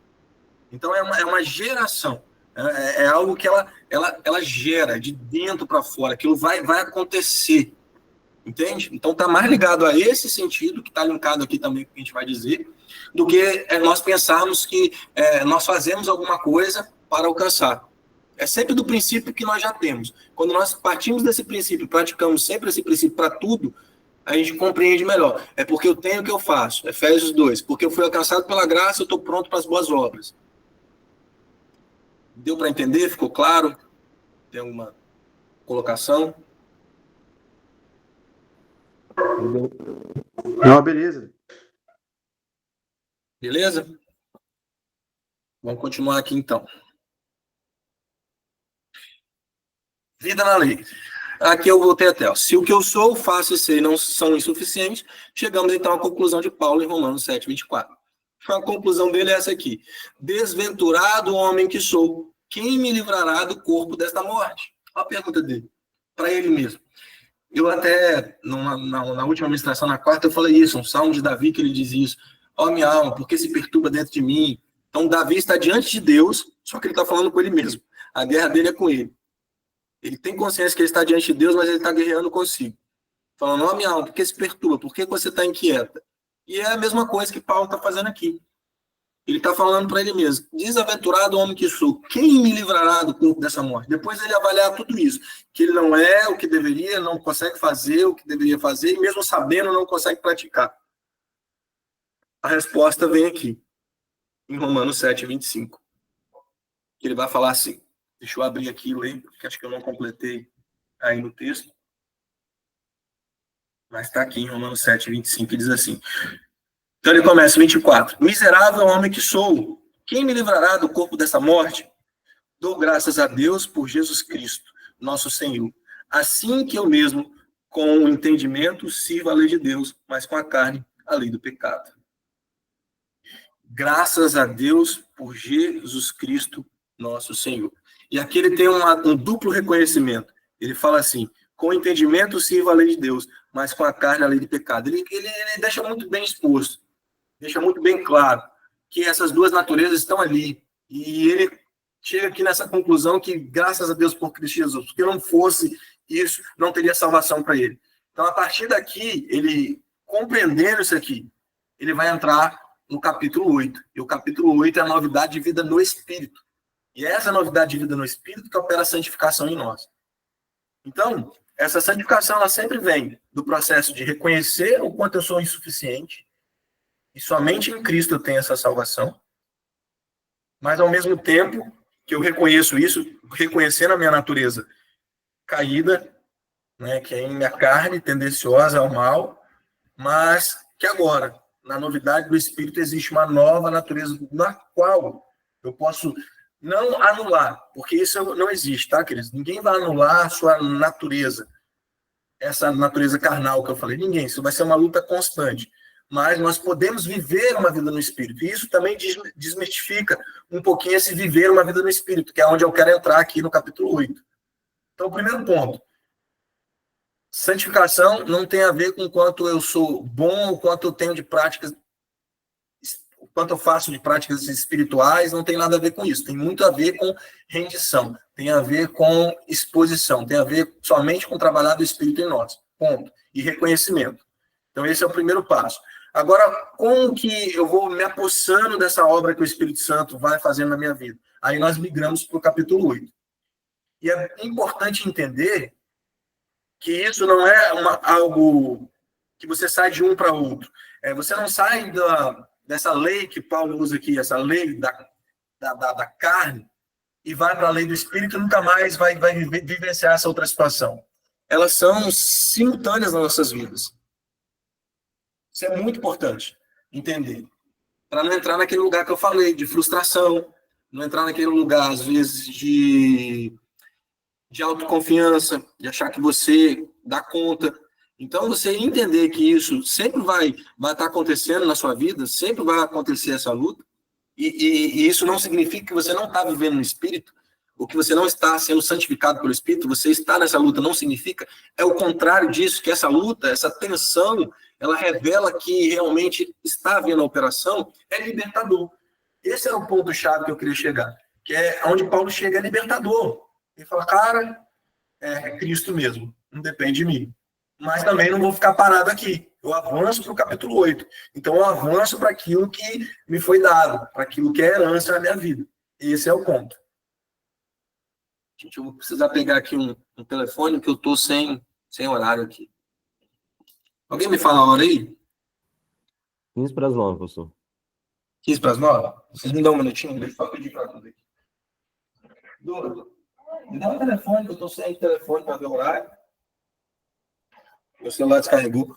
Speaker 1: Então, é uma geração. É algo que ela gera de dentro para fora. Aquilo vai acontecer. Entende? Então, está mais ligado a esse sentido, que está linkado aqui também, que a gente vai dizer, do que nós pensarmos que nós fazemos alguma coisa para alcançar. É sempre do princípio que nós já temos. Quando nós partimos desse princípio, praticamos sempre esse princípio para tudo, a gente compreende melhor. É porque eu tenho o que eu faço. Efésios 2. Porque eu fui alcançado pela graça, eu estou pronto para as boas obras. Deu para entender? Ficou claro? Tem alguma colocação?
Speaker 4: Não, beleza.
Speaker 1: Beleza? Vamos continuar aqui, então. Vida na lei. Aqui eu voltei até. Ó. Se o que eu sou, faço e sei não são insuficientes, chegamos então à conclusão de Paulo em Romanos 7, 24. A conclusão dele é essa aqui. Desventurado homem que sou, quem me livrará do corpo desta morte? Olha a pergunta dele, para ele mesmo. Eu até, na última ministração, na quarta, eu falei isso, um salmo de Davi que ele diz isso. Ó minha alma, por que se perturba dentro de mim? Então Davi está diante de Deus, só que ele está falando com ele mesmo. A guerra dele é com ele. Ele tem consciência que ele está diante de Deus, mas ele está guerreando consigo. Falando, ó minha alma, por que se perturba? Por que você está inquieta? E é a mesma coisa que Paulo está fazendo aqui. Ele está falando para ele mesmo. Desaventurado homem que sou, quem me livrará do corpo dessa morte? Depois ele avaliar tudo isso. Que ele não é o que deveria, não consegue fazer o que deveria fazer, e mesmo sabendo, não consegue praticar. A resposta vem aqui, em Romanos 7, 25. Que ele vai falar assim. Deixa eu abrir aqui e ler, porque acho que eu não completei aí no texto. Mas está aqui em Romanos 7, 25, que diz assim. Então ele começa, 24. Miserável homem que sou, quem me livrará do corpo dessa morte? Dou graças a Deus por Jesus Cristo, nosso Senhor. Assim que eu mesmo, com o entendimento, sirvo a lei de Deus, mas com a carne, a lei do pecado. Graças a Deus por Jesus Cristo, nosso Senhor. E aqui ele tem um duplo reconhecimento. Ele fala assim, com o entendimento sirvo a lei de Deus, mas com a carne a lei do pecado. Ele deixa muito bem exposto, deixa muito bem claro que essas duas naturezas estão ali. E ele chega aqui nessa conclusão que, graças a Deus por Cristo Jesus, porque não fosse isso, não teria salvação para ele. Então, a partir daqui, ele compreendendo isso aqui, ele vai entrar no capítulo 8. E o capítulo 8 é a novidade de vida no Espírito. E é essa novidade de vida no Espírito que opera a santificação em nós. Então, essa santificação ela sempre vem do processo de reconhecer o quanto eu sou insuficiente, e somente em Cristo eu tenho essa salvação, mas ao mesmo tempo que eu reconheço isso, reconhecendo a minha natureza caída, né, que é em minha carne, tendenciosa ao mal, mas que agora, na novidade do Espírito, existe uma nova natureza na qual eu posso não anular, porque isso não existe, tá, queridos? Ninguém vai anular a sua natureza, essa natureza carnal que eu falei, ninguém, isso vai ser uma luta constante. Mas nós podemos viver uma vida no Espírito. E isso também desmistifica um pouquinho esse viver uma vida no Espírito, que é onde eu quero entrar aqui no capítulo 8. Então, o primeiro ponto. Santificação não tem a ver com quanto eu sou bom, o quanto eu tenho de práticas, o quanto eu faço de práticas espirituais, não tem nada a ver com isso. Tem muito a ver com rendição, tem a ver com exposição, tem a ver somente com trabalhar do Espírito em nós. Ponto. E reconhecimento. Então, esse é o primeiro passo. Agora, como que eu vou me apossando dessa obra que o Espírito Santo vai fazendo na minha vida? Aí nós migramos para o capítulo 8. E é importante entender que isso não é algo que você sai de um para outro. Você não sai dessa lei que Paulo usa aqui, essa lei da carne, e vai para a lei do Espírito e nunca mais vai vivenciar essa outra situação. Elas são simultâneas nas nossas vidas. Isso é muito importante entender. Para não entrar naquele lugar que eu falei, de frustração, não entrar naquele lugar, às vezes, de autoconfiança, de achar que você dá conta. Então, você entender que isso sempre vai estar acontecendo na sua vida, sempre vai acontecer essa luta, e isso não significa que você não está vivendo no Espírito, ou que você não está sendo santificado pelo Espírito, você está nessa luta, não significa, é o contrário disso, que essa luta, essa tensão, ela revela que realmente está havendo a operação, é libertador. Esse é o ponto-chave que eu queria chegar, que é onde Paulo chega, é libertador. Ele fala, cara, é Cristo mesmo, não depende de mim. Mas também não vou ficar parado aqui. Eu avanço para o capítulo 8. Então, eu avanço para aquilo que me foi dado, para aquilo que é herança na minha vida. Esse é o ponto. Gente, eu vou precisar pegar aqui um telefone, que eu estou sem horário aqui. Alguém me fala a hora aí?
Speaker 2: 15 para as 9, professor.
Speaker 1: 15 para as 9? Vocês me dão um minutinho? Deixa eu só pedir para tudo aqui. Me dá o telefone, que eu estou sem telefone para ver o horário. Meu celular descarregou.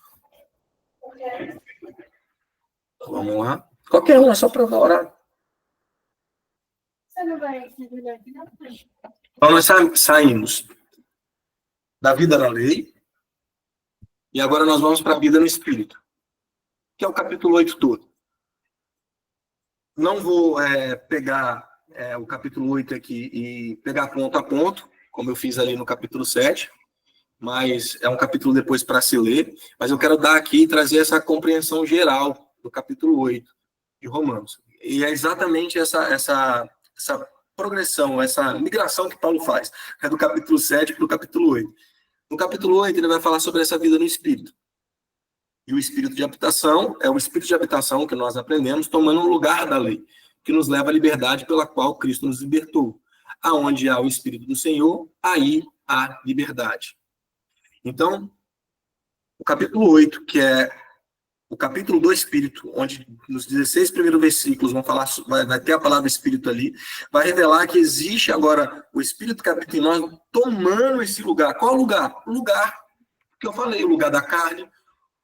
Speaker 1: Vamos lá. Qualquer um, é só para ver o horário. Você não vai aqui na frente. Então, nós saímos da vida na lei e agora nós vamos para a vida no Espírito, que é o capítulo 8 todo. Não vou pegar o capítulo 8 aqui e pegar ponto a ponto, como eu fiz ali no capítulo 7, mas é um capítulo depois para se ler, mas eu quero dar aqui e trazer essa compreensão geral do capítulo 8 de Romanos. E é exatamente essa progressão, essa migração que Paulo faz, é do capítulo 7 para o capítulo 8. No capítulo 8 ele vai falar sobre essa vida no Espírito. E o Espírito de habitação é o Espírito de habitação que nós aprendemos tomando o lugar da lei, que nos leva à liberdade pela qual Cristo nos libertou. Aonde há o Espírito do Senhor, aí há liberdade. Então, o capítulo 8, que é o capítulo do Espírito, onde nos 16 primeiros versículos vai ter a palavra Espírito ali, vai revelar que existe agora o Espírito que habita em nós tomando esse lugar. Qual lugar? O lugar que eu falei, o lugar da carne,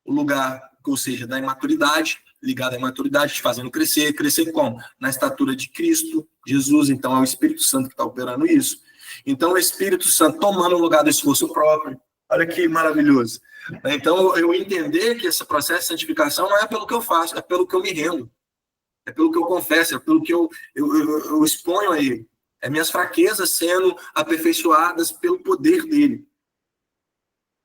Speaker 1: o lugar, ou seja, da imaturidade, ligado à imaturidade, te fazendo crescer. Crescer como? Na estatura de Cristo, Jesus. Então, é o Espírito Santo que está operando isso. Então, o Espírito Santo tomando o lugar do esforço próprio. Olha que maravilhoso. Então, eu entender que esse processo de santificação não é pelo que eu faço, é pelo que eu me rendo. É pelo que eu confesso, é pelo que eu exponho a Ele. É minhas fraquezas sendo aperfeiçoadas pelo poder dEle.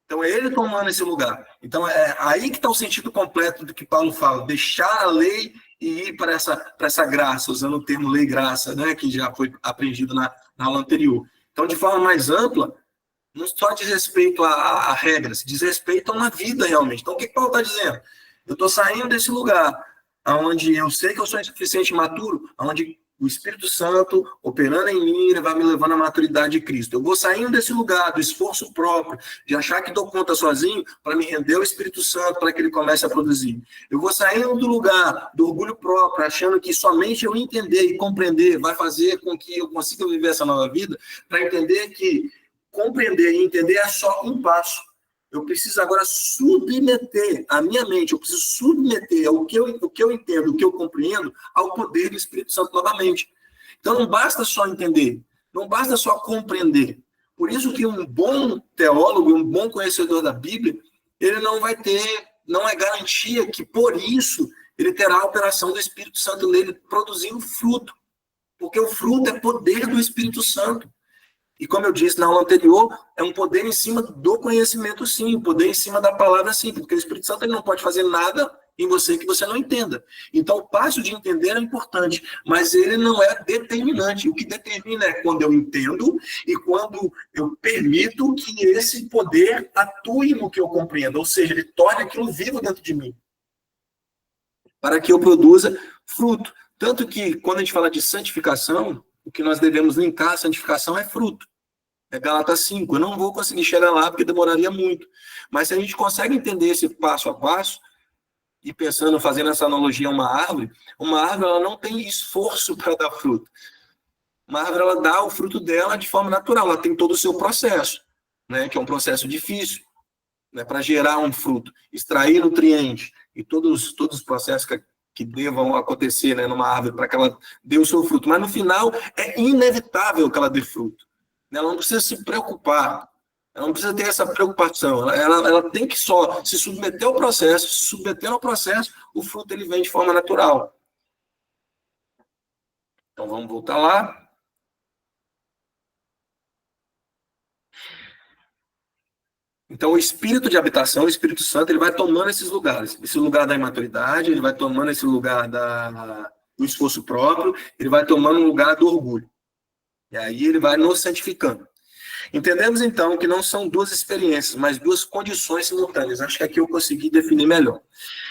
Speaker 1: Então, é Ele tomando esse lugar. Então, é aí que está o sentido completo do que Paulo fala. Deixar a lei e ir para essa graça, usando o termo lei e graça, né, que já foi aprendido na aula anterior. Então, de forma mais ampla, não só diz respeito a regras, diz respeito a uma vida realmente. Então, o que Paulo está dizendo? Eu estou saindo desse lugar onde eu sei que eu sou insuficiente e maturo, onde o Espírito Santo, operando em mim, ele vai me levando à maturidade de Cristo. Eu vou saindo desse lugar, do esforço próprio, de achar que dou conta sozinho, para me render ao Espírito Santo, para que ele comece a produzir. Eu vou saindo do lugar do orgulho próprio, achando que somente eu entender e compreender vai fazer com que eu consiga viver essa nova vida, para entender que compreender e entender é só um passo. Eu preciso agora submeter a minha mente, eu preciso submeter o que eu entendo, o que eu compreendo, ao poder do Espírito Santo novamente. Então não basta só entender, não basta só compreender. Por isso que um bom teólogo, um bom conhecedor da Bíblia, ele não é garantia que por isso ele terá a operação do Espírito Santo nele produzindo fruto. Porque o fruto é poder do Espírito Santo. E como eu disse na aula anterior, é um poder em cima do conhecimento, sim, um poder em cima da palavra, sim, porque o Espírito Santo ele não pode fazer nada em você que você não entenda. Então, o passo de entender é importante, mas ele não é determinante. O que determina é quando eu entendo e quando eu permito que esse poder atue no que eu compreendo, ou seja, ele torne aquilo vivo dentro de mim, para que eu produza fruto. Tanto que, quando a gente fala de santificação, o que nós devemos linkar à santificação é fruto. É Gálatas 5. Eu não vou conseguir chegar lá porque demoraria muito. Mas se a gente consegue entender esse passo a passo, e pensando, fazendo essa analogia a uma árvore ela não tem esforço para dar fruto. Uma árvore ela dá o fruto dela de forma natural, ela tem todo o seu processo, né, que é um processo difícil, né, para gerar um fruto, extrair nutrientes e todos os processos que devam acontecer, né, numa árvore para que ela dê o seu fruto. Mas no final é inevitável que ela dê fruto. Ela não precisa se preocupar, ela não precisa ter essa preocupação. Ela tem que só se submeter ao processo, se submeter ao processo, o fruto ele vem de forma natural. Então vamos voltar lá. Então, o espírito de habitação, o Espírito Santo, ele vai tomando esses lugares. Esse lugar da imaturidade, ele vai tomando esse lugar do esforço próprio, ele vai tomando um lugar do orgulho. E aí ele vai nos santificando. Entendemos, então, que não são duas experiências, mas duas condições simultâneas. Acho que aqui eu consegui definir melhor.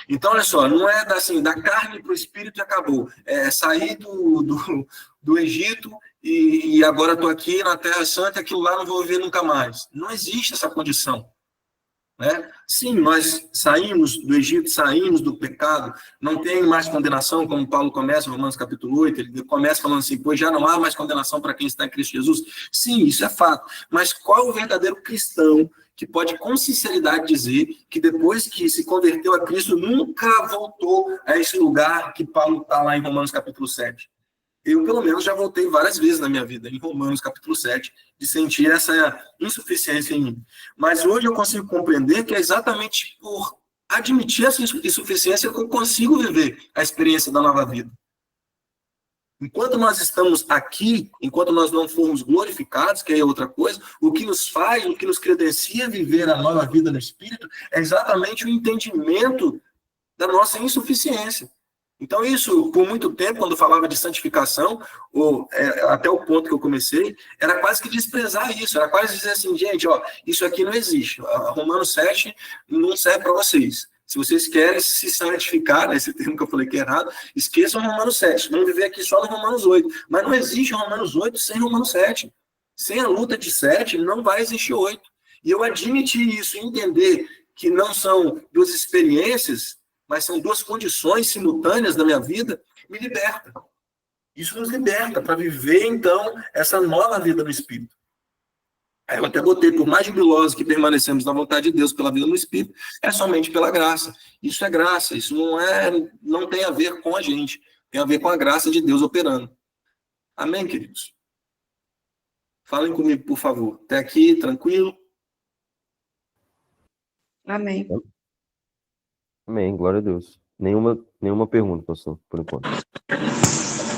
Speaker 1: Então, olha só, não é assim, da carne para o espírito e acabou. É sair do Egito e agora estou aqui na Terra Santa, aquilo lá não vou viver nunca mais. Não existe essa condição. né? Sim, nós saímos do Egito, saímos do pecado, não tem mais condenação, como Paulo começa, Romanos capítulo 8, ele começa falando assim, pois já não há mais condenação para quem está em Cristo Jesus. Sim, isso é fato, mas qual o verdadeiro cristão que pode com sinceridade dizer que depois que se converteu a Cristo, nunca voltou a esse lugar que Paulo está lá em Romanos capítulo 7? Eu, pelo menos, já voltei várias vezes na minha vida, em Romanos capítulo 7, de sentir essa insuficiência em mim. Mas hoje eu consigo compreender que é exatamente por admitir essa insuficiência que eu consigo viver a experiência da nova vida. Enquanto nós estamos aqui, enquanto nós não formos glorificados, que é outra coisa, o que nos faz, o que nos credencia a viver a nova vida no Espírito é exatamente o entendimento da nossa insuficiência. Então, isso, por muito tempo, quando falava de santificação, ou até o ponto que eu comecei, era quase que desprezar isso, era quase dizer assim, gente, ó, isso aqui não existe, Romanos 7 não serve para vocês. Se vocês querem se santificar, né, esse termo que eu falei que é errado, esqueçam Romanos 7, vamos viver aqui só no Romanos 8. Mas não existe Romanos 8 sem Romanos 7. Sem a luta de 7, não vai existir 8. E eu admitir isso, entender que não são duas experiências, mas são duas condições simultâneas da minha vida, me liberta. Isso nos liberta para viver, então, essa nova vida no Espírito. Aí eu até botei, por mais jubilosos que permanecemos na vontade de Deus pela vida no Espírito, é somente pela graça. Isso é graça, isso não tem a ver com a gente, tem a ver com a graça de Deus operando. Amém, queridos? Falem comigo, por favor. Até aqui, tranquilo?
Speaker 5: Amém.
Speaker 2: Amém, glória a Deus. Nenhuma pergunta, pastor, por enquanto.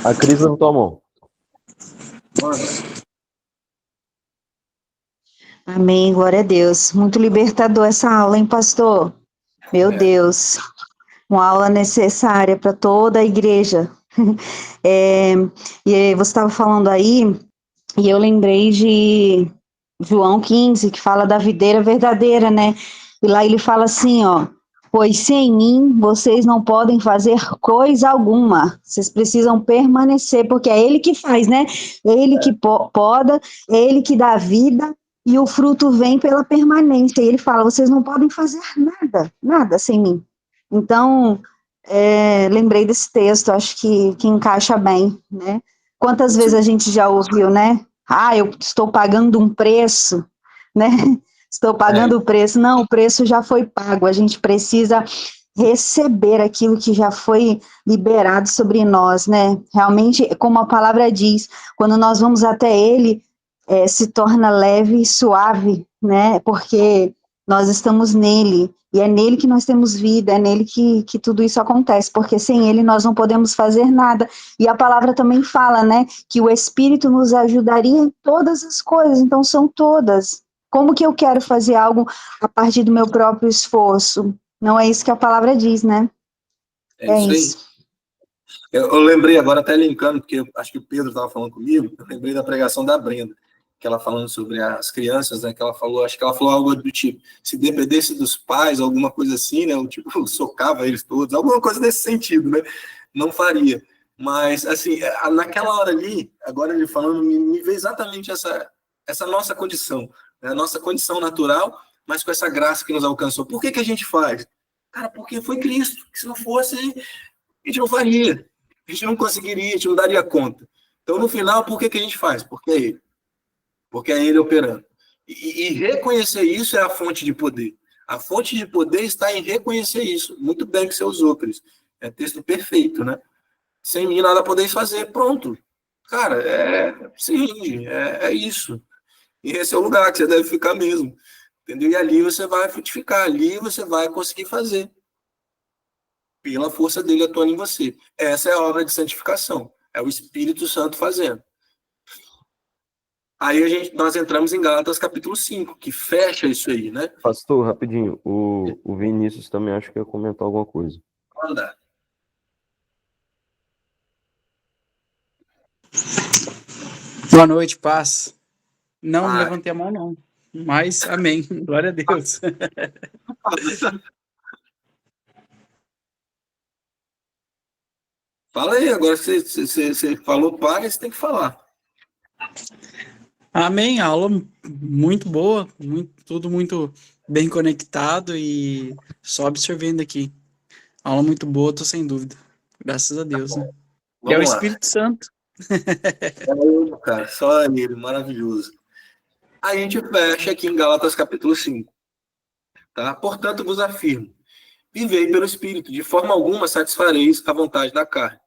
Speaker 2: A Cris levantou a mão.
Speaker 3: Amém, glória a Deus. Muito libertador essa aula, hein, pastor? Meu Deus. Uma aula necessária para toda a igreja. E você estava falando aí, e eu lembrei de João 15, que fala da videira verdadeira, né? E lá ele fala assim, ó, pois sem mim vocês não podem fazer coisa alguma, vocês precisam permanecer, porque é ele que faz, né? Ele que poda, é ele que dá vida, e o fruto vem pela permanência. E ele fala, vocês não podem fazer nada sem mim. Então, lembrei desse texto, acho que encaixa bem, né? Quantas vezes a gente já ouviu, né? Eu estou pagando um preço, né? Estou pagando o preço. Não, o preço já foi pago. A gente precisa receber aquilo que já foi liberado sobre nós, né? Realmente, como a palavra diz, quando nós vamos até Ele, se torna leve e suave, né? Porque nós estamos nele, e é nele que nós temos vida, é nele que tudo isso acontece, porque sem ele nós não podemos fazer nada. E a palavra também fala, né, que o Espírito nos ajudaria em todas as coisas, então são todas. Como que eu quero fazer algo a partir do meu próprio esforço? Não é isso que a palavra diz, né?
Speaker 1: É isso. Eu lembrei agora, até linkando, porque acho que o Pedro estava falando comigo, eu lembrei da pregação da Brenda, que ela falando sobre as crianças, né, que ela falou, acho que ela falou algo do tipo, se dependesse dos pais, alguma coisa assim, né, o tipo, socava eles todos, alguma coisa nesse sentido, né, não faria. Mas, assim, naquela hora ali, agora ele falando, me veio exatamente essa nossa condição, né, a nossa condição natural, mas com essa graça que nos alcançou. Por que a gente faz? Cara, porque foi Cristo, que se não fosse, a gente não faria, a gente não conseguiria, a gente não daria conta. Então, no final, por que a gente faz? Porque é Ele. Porque é ele operando. E reconhecer isso é a fonte de poder. A fonte de poder está em reconhecer isso. Muito bem que você usou, Cris. É texto perfeito, né? Sem mim nada podeis fazer. Pronto. Cara, sim, é isso. E esse é o lugar que você deve ficar mesmo. Entendeu? E ali você vai frutificar. Ali você vai conseguir fazer. Pela força dele atuando em você. Essa é a obra de santificação. É o Espírito Santo fazendo. Aí nós entramos em Gálatas capítulo 5, que fecha isso aí, né?
Speaker 2: Pastor, rapidinho, o Vinícius também acho que ia comentar alguma coisa.
Speaker 1: Manda.
Speaker 6: Boa noite, paz. Não levantei a mão, não. Mas, amém. Glória a Deus.
Speaker 1: Fala aí, agora que você falou paz, você tem que falar.
Speaker 6: Amém, aula muito boa, tudo muito bem conectado e só absorvendo aqui. Aula muito boa, tô sem dúvida. Graças a Deus, né? E é o
Speaker 1: Vamos lá.
Speaker 6: Espírito Santo.
Speaker 1: Cara, só ele, maravilhoso. A gente fecha aqui em Gálatas capítulo 5. Tá? Portanto, vos afirmo, vivei pelo Espírito, de forma alguma satisfareis a vontade da carne.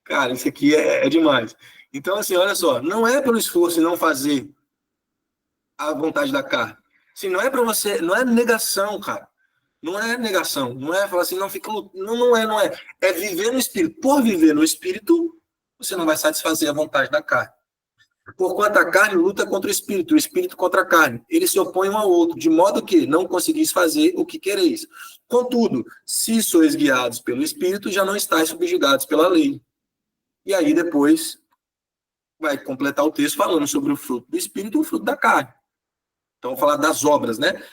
Speaker 1: Cara, isso aqui é demais. Então, assim, olha só, não é pelo esforço de não fazer a vontade da carne. Assim, não é para você, não é negação, cara. Não é negação, não é falar assim, não fica, não é. É viver no Espírito. Por viver no Espírito, você não vai satisfazer a vontade da carne. Porquanto a carne luta contra o Espírito contra a carne. Eles se opõem um ao outro, de modo que não conseguis fazer o que quereis. Contudo, se sois guiados pelo Espírito, já não estáis subjugados pela lei. E aí depois vai completar o texto falando sobre o fruto do Espírito e o fruto da carne. Então, vou falar das obras, né?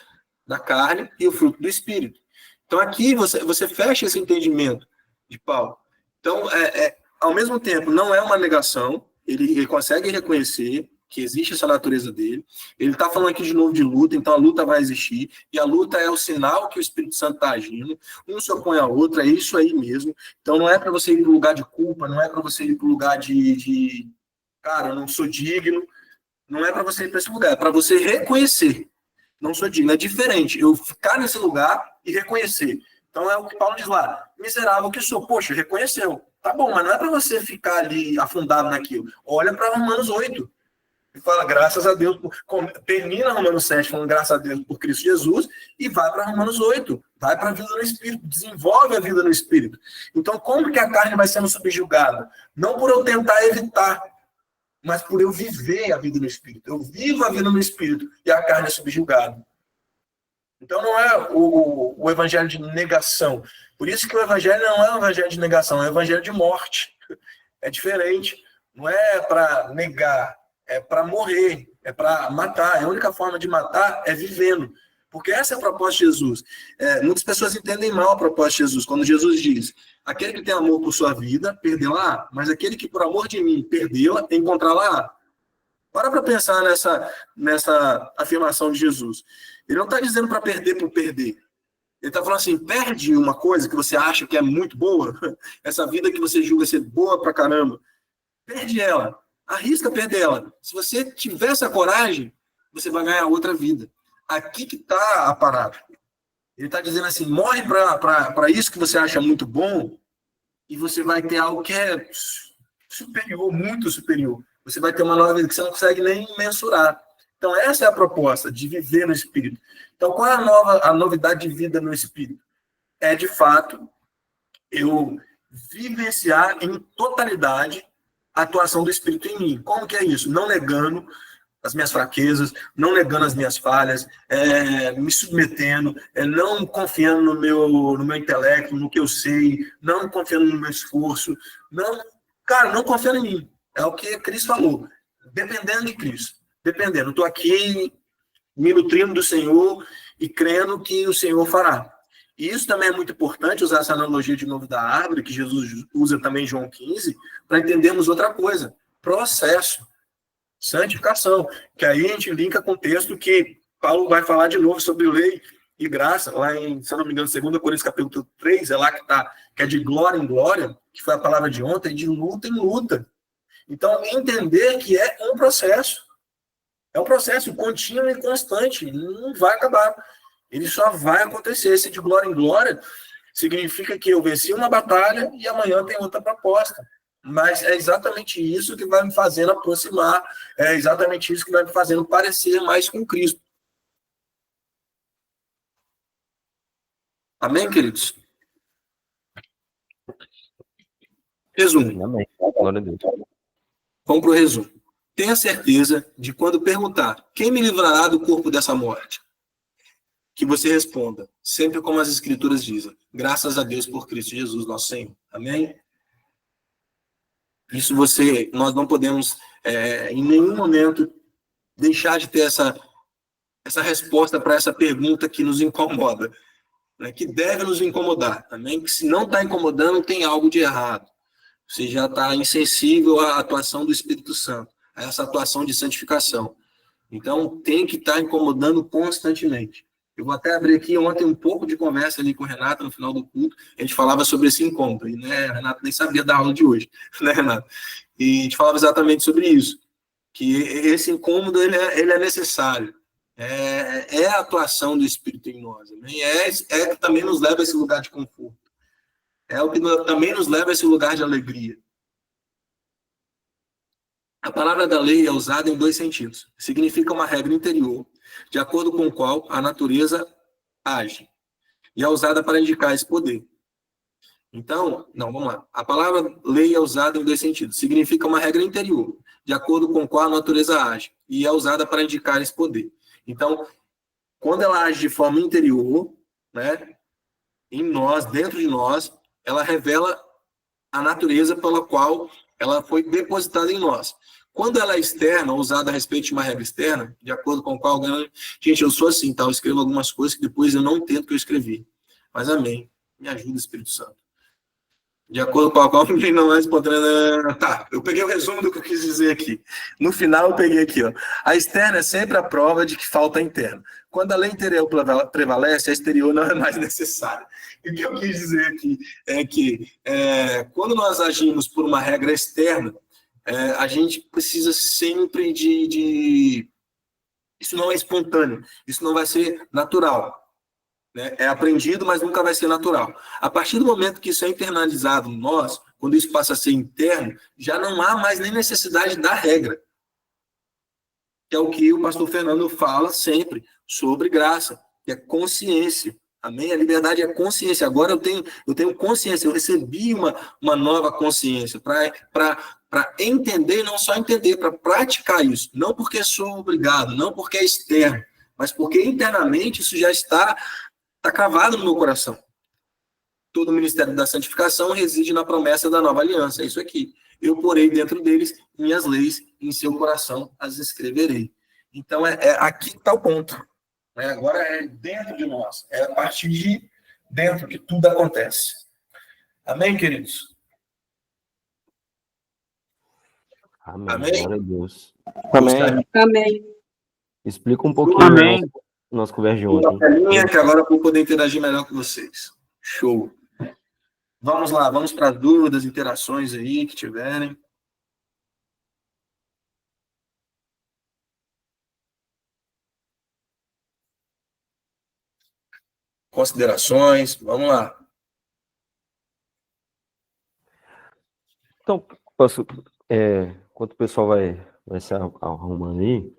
Speaker 1: Da carne e o fruto do Espírito. Então, aqui você fecha esse entendimento de Paulo. Então, ao mesmo tempo, não é uma negação, ele consegue reconhecer que existe essa natureza dele. Ele está falando aqui de novo de luta, então a luta vai existir, e a luta é o sinal que o Espírito Santo está agindo. Um se opõe ao outro, é isso aí mesmo. Então, não é para você ir para o lugar de culpa, não é para você ir para o lugar de cara, eu não sou digno. Não é para você ir para esse lugar, é para você reconhecer. Não sou digno, é diferente. Eu ficar nesse lugar e reconhecer. Então é o que Paulo diz lá. Miserável que sou. Poxa, reconheceu. Tá bom, mas não é para você ficar ali afundado naquilo. Olha para Romanos 8. E fala, graças a Deus. Termina Romanos 7 falando graças a Deus por Cristo Jesus e vai para Romanos 8. Vai para a vida no Espírito. Desenvolve a vida no Espírito. Então, como que a carne vai sendo subjugada? Não por eu tentar evitar, mas por eu viver a vida no Espírito. Eu vivo a vida no Espírito e a carne é subjugada. Então não é o evangelho de negação. Por isso que o evangelho não é um evangelho de negação, é um evangelho de morte. É diferente. Não é para negar, é para morrer, é para matar. A única forma de matar é vivendo. Porque essa é a proposta de Jesus. Muitas pessoas entendem mal a proposta de Jesus, quando Jesus diz, aquele que tem amor por sua vida, perdê-la, mas aquele que por amor de mim perdê-la, encontrá-la. Para pensar nessa afirmação de Jesus. Ele não está dizendo para perder por perder. Ele está falando assim, perde uma coisa que você acha que é muito boa, essa vida que você julga ser boa pra caramba, perde ela, arrisca perder ela. Se você tiver essa coragem, você vai ganhar outra vida. Aqui que está a parada. Ele está dizendo assim, morre para isso que você acha muito bom e você vai ter algo que é superior, muito superior. Você vai ter uma nova vida que você não consegue nem mensurar. Então, essa é a proposta, de viver no Espírito. Então, qual é a novidade de vida no Espírito? É, de fato, eu vivenciar em totalidade a atuação do Espírito em mim. Como que é isso? Não negando as minhas fraquezas, não negando as minhas falhas, me submetendo, não confiando no meu intelecto, no que eu sei, não confiando no meu esforço, não confiando em mim. É o que Cristo falou, dependendo de Cristo, dependendo. Estou aqui me nutrindo do Senhor e crendo que o Senhor fará. E isso também é muito importante, usar essa analogia de novo da árvore, que Jesus usa também em João 15, para entendermos outra coisa, processo. Santificação, que aí a gente linka com o texto que Paulo vai falar de novo sobre lei e graça, lá em, se eu não me engano, 2 Coríntios capítulo 3, é lá que está, que é de glória em glória, que foi a palavra de ontem, de luta em luta. Então, entender que é um processo contínuo e constante, não vai acabar, ele só vai acontecer. Esse de glória em glória significa que eu venci uma batalha e amanhã tem outra proposta. Mas é exatamente isso que vai me fazendo aproximar, é exatamente isso que vai me fazendo parecer mais com Cristo. Amém, queridos? Resumo.
Speaker 2: Amém. Glória a Deus.
Speaker 1: Vamos para o resumo. Tenha certeza de quando perguntar, quem me livrará do corpo dessa morte? Que você responda, sempre como as Escrituras dizem, graças a Deus por Cristo Jesus, nosso Senhor. Amém? Isso nós não podemos, em nenhum momento, deixar de ter essa resposta para essa pergunta que nos incomoda, né, que deve nos incomodar. Também, que se não está incomodando, tem algo de errado. Você já está insensível à atuação do Espírito Santo, a essa atuação de santificação. Então, tem que estar incomodando constantemente. Eu vou até abrir aqui ontem um pouco de conversa ali com o Renato no final do culto. A gente falava sobre esse encontro, e né, o Renato nem sabia da aula de hoje, né, Renato? E a gente falava exatamente sobre isso, que esse incômodo ele é necessário. É a atuação do Espírito em nós. Amém? É que também nos leva a esse lugar de conforto. É o que também nos leva a esse lugar de alegria. A palavra da lei é usada em dois sentidos. Significa uma regra interior, de acordo com a qual a natureza age. E é usada para indicar esse poder. Então, vamos lá. A palavra lei é usada em dois sentidos. Significa uma regra interior, de acordo com a qual a natureza age. E é usada para indicar esse poder. Então, quando ela age de forma interior, né, em nós, dentro de nós, ela revela a natureza pela qual ela foi depositada em nós. Quando ela é externa, usada a respeito de uma regra externa, de acordo com qual... Gente, eu sou assim, tá? Eu escrevo algumas coisas que depois eu não entendo que eu escrevi. Mas amém. Me ajuda, Espírito Santo. De acordo com a qual ninguém não é espontâneo. Tá, eu peguei o resumo do que eu quis dizer aqui. No final, eu peguei aqui, ó. A externa é sempre a prova de que falta a interna. Quando a lei interior prevalece, a exterior não é mais necessária. E o que eu quis dizer aqui é que quando nós agimos por uma regra externa, a gente precisa sempre de... Isso não é espontâneo, isso não vai ser natural. Né? É aprendido, mas nunca vai ser natural. A partir do momento que isso é internalizado em nós, quando isso passa a ser interno, já não há mais nem necessidade da regra. Que é o que o pastor Fernando fala sempre sobre graça, que é consciência. Amém? A liberdade é consciência. Agora eu tenho consciência, eu recebi uma nova consciência para entender, e não só entender, para praticar isso. Não porque sou obrigado, não porque é externo, mas porque internamente isso já está cravado no meu coração. Todo o ministério da santificação reside na promessa da nova aliança. É isso aqui. Eu porei dentro deles minhas leis, em seu coração as escreverei. Então, aqui que está o ponto. Agora é dentro de nós. É a partir de dentro que tudo acontece. Amém, queridos?
Speaker 2: Amém.
Speaker 1: Amém?
Speaker 2: Glória a Deus.
Speaker 4: Amém.
Speaker 3: Amém.
Speaker 2: Explica um pouquinho
Speaker 1: Amém.
Speaker 2: o nosso conversa de ontem.
Speaker 1: Que agora eu vou poder interagir melhor com vocês. Show. Vamos lá, vamos para as dúvidas, interações aí que tiverem. Considerações, vamos lá.
Speaker 2: Então, enquanto o pessoal vai se arrumando aí,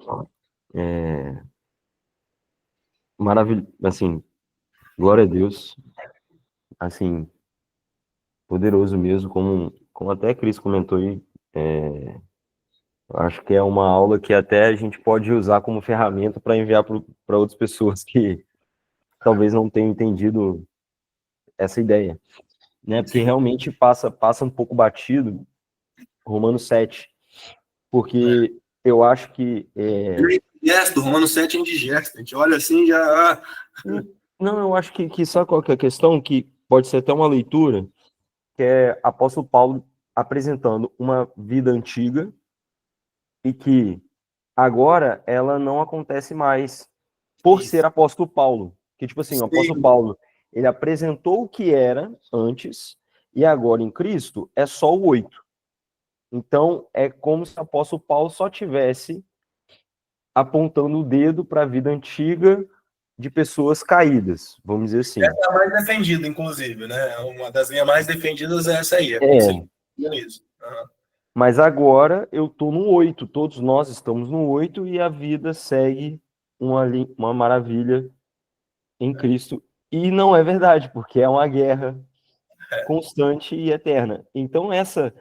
Speaker 2: maravilha, assim, glória a Deus, assim, poderoso mesmo, como até a Cris comentou aí, eu acho que é uma aula que até a gente pode usar como ferramenta para enviar para outras pessoas que talvez não tenham entendido essa ideia, né? Porque realmente passa um pouco batido Romanos 7, porque eu acho que...
Speaker 1: Indigesto, Romanos 7 é indigesto. A gente olha assim já...
Speaker 2: Não, eu acho que sabe qual que é a questão? Que pode ser até uma leitura, que é apóstolo Paulo apresentando uma vida antiga e que agora ela não acontece mais por ser apóstolo Paulo. Que, tipo assim, o apóstolo Paulo, ele apresentou o que era antes e agora em Cristo é só o 8. Então, é como se o apóstolo Paulo só tivesse apontando o dedo para a vida antiga de pessoas caídas, vamos dizer assim.
Speaker 1: Essa é a mais defendida, inclusive, né? Uma das minhas mais defendidas é essa aí.
Speaker 2: Mas agora eu estou no 8, todos nós estamos no 8 e a vida segue uma maravilha em Cristo. E não é verdade, porque é uma guerra constante e eterna. Então essa